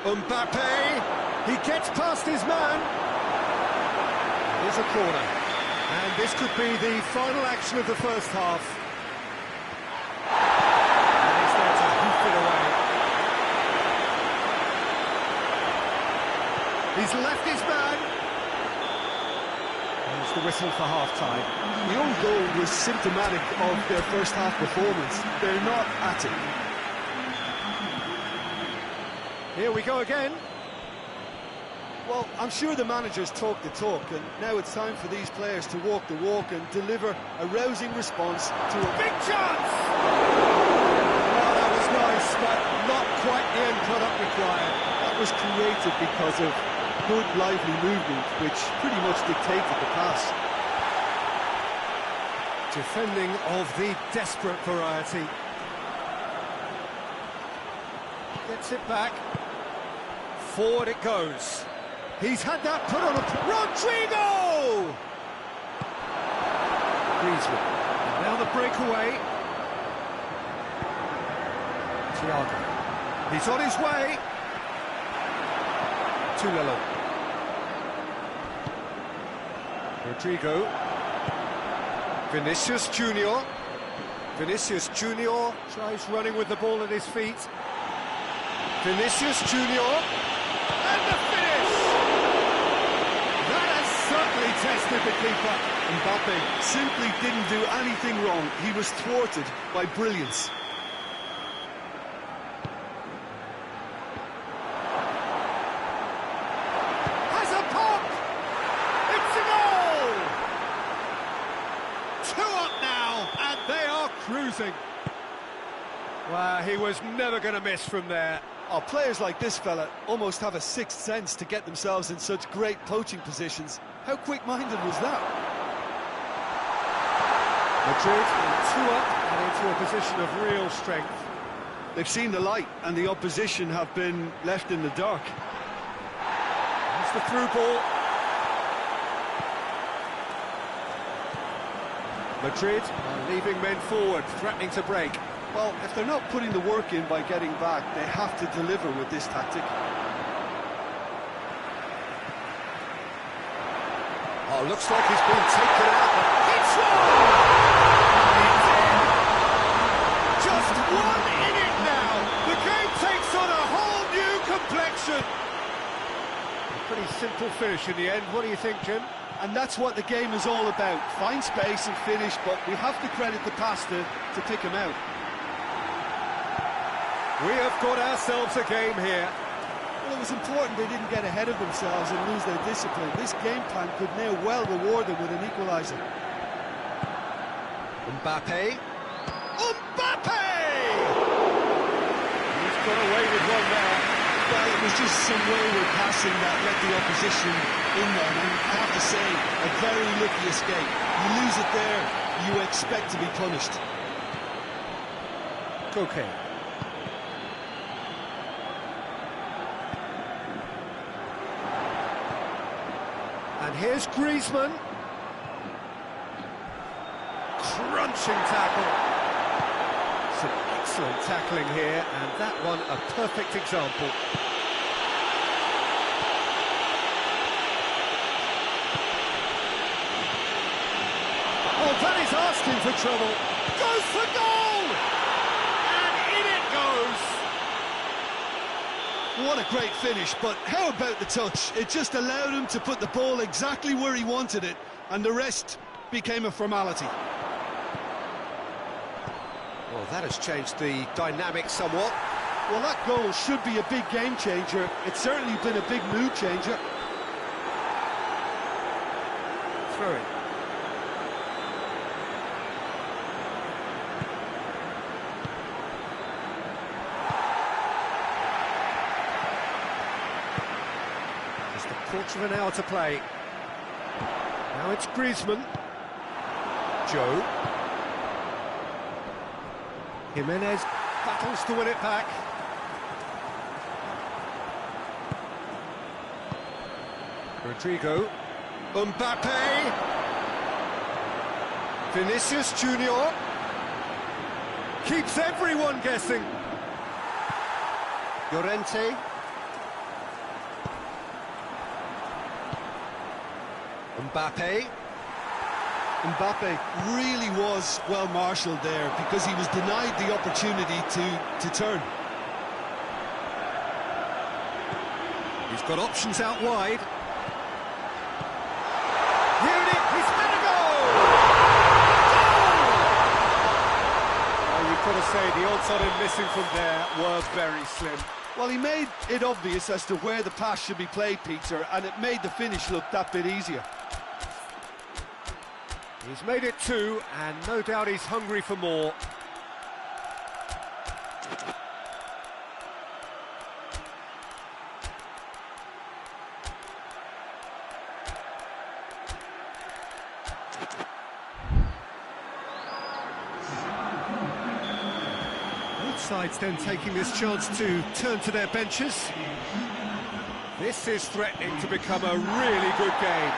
Mbappe! He gets past his man. Here's a corner. And this could be the final action of the first half. And he's there to hoof it away. He's left his man. There's the whistle for half-time. The own goal was symptomatic of their first half performance. They're not at it. Here we go again. Well, I'm sure the managers talk the talk, and now it's time for these players to walk the walk and deliver a rousing response to a big chance! Oh, that was nice, but not quite the end product required. That was created because of good, lively movement, which pretty much dictated the pass. Defending of the desperate variety. Gets it back. Forward it goes. He's had that put on a... Rodrigo! Griezmann. And now the breakaway. Thiago. He's on his way. Tulelo. Rodrigo. Vinicius Junior. Vinicius Junior tries running with the ball at his feet. Vinicius Junior. And the finish! That has certainly tested the keeper. Mbappe simply didn't do anything wrong. He was thwarted by brilliance. Has a pop! It's a goal! 2 up now, and they are cruising. Well, he was never going to miss from there. Oh, players like this fella almost have a sixth sense to get themselves in such great poaching positions. How quick-minded was that? Madrid 2 up and into a position of real strength. They've seen the light, and the opposition have been left in the dark. That's the through ball. Madrid are leaving men forward, threatening to break. Well, if they're not putting the work in by getting back, they have to deliver with this tactic. Oh, looks like he's been taken out. It's one! It's in! Just one in it now. The game takes on a whole new complexion. A pretty simple finish in the end. What do you think, Jim? And that's what the game is all about. Find space and finish, but we have to credit the passer to pick him out. We have got ourselves a game here. Well, it was important they didn't get ahead of themselves and lose their discipline. This game plan could now well reward them with an equaliser. Mbappe. Mbappe! He's got away with one there. Well, it was just some wayward passing that let the opposition in there. And I have to say, a very lucky escape. You lose it there, you expect to be punished. Okay. And here's Griezmann. Crunching tackle. Some excellent tackling here, and that one a perfect example. Oh, that is asking for trouble. Goes for goal! And in it goes. What a great finish, but how about the touch? It just allowed him to put the ball exactly where he wanted it, and the rest became a formality. Well, that has changed the dynamic somewhat. Well, that goal should be a big game changer. It's certainly been a big mood changer. Throw it. Just a quarter of an hour to play. Now it's Griezmann. Joe. Jimenez battles to win it back. Rodrigo. Mbappe. Vinicius Junior. Keeps everyone guessing. Llorente. Mbappe. Mbappe really was well marshalled there because he was denied the opportunity to turn. He's got options out wide. Here it is, he's had a goal! Well, you've got to say the odds on him missing from there were very slim. Well, he made it obvious as to where the pass should be played, Peter, and it made the finish look that bit easier. He's made it 2, and no doubt he's hungry for more. Both sides then taking this chance to turn to their benches. This is threatening to become a really good game.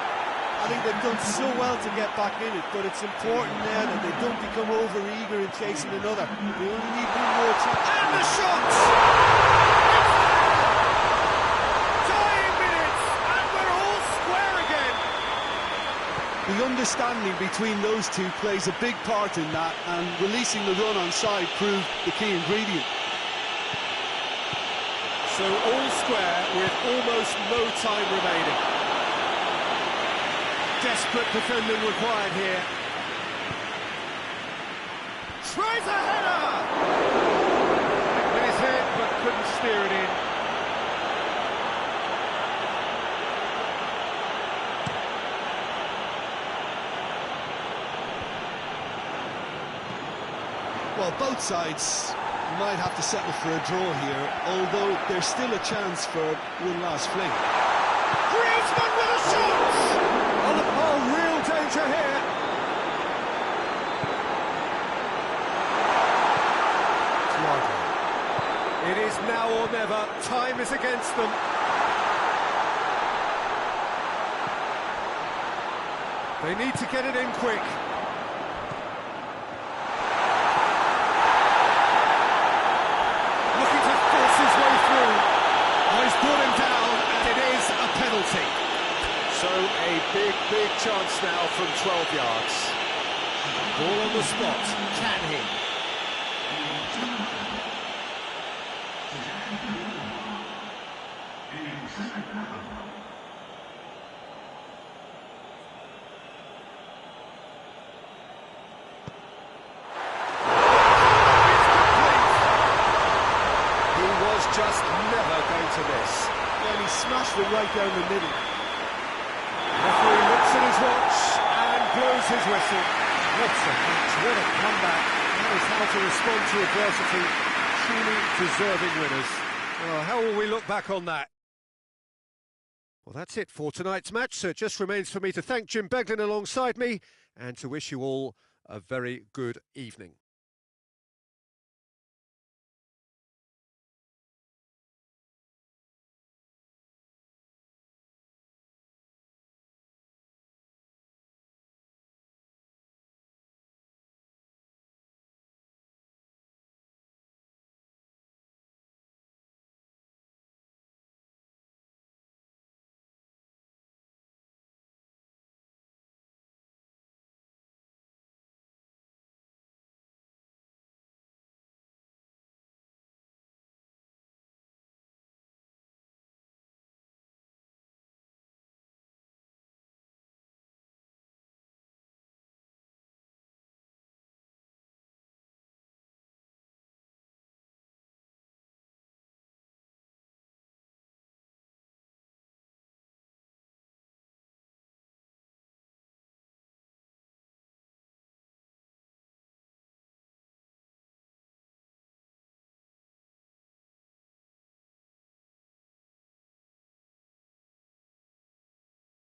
I think they've done so well to get back in it, but it's important now that they don't become over-eager in chasing another. They only need one more chance. And the shot! Dying minutes, and we're all square again! The understanding between those two plays a big part in that, and releasing the run on side proved the key ingredient. So all square with almost no time remaining. Desperate defending required here. Tries a header! With his head, but couldn't steer it in. Well, both sides might have to settle for a draw here, although there's still a chance for one last fling. Griezmann with a shot! Oh, real danger here. It is now or never. Time is against them. They need to get it in quick. Looking to force his way through. Oh, he's brought him down, and it is a penalty. So a big chance now from 12 yards. Ball on the spot. Can he? He was just never going to miss. And he smashed it right down the middle. Referee looks at his watch and blows his whistle. What a match, what a comeback. That is how to respond to adversity. Truly deserving winners. Well, how will we look back on that? Well, that's it for tonight's match, so it just remains for me to thank Jim Beglin alongside me and to wish you all a very good evening.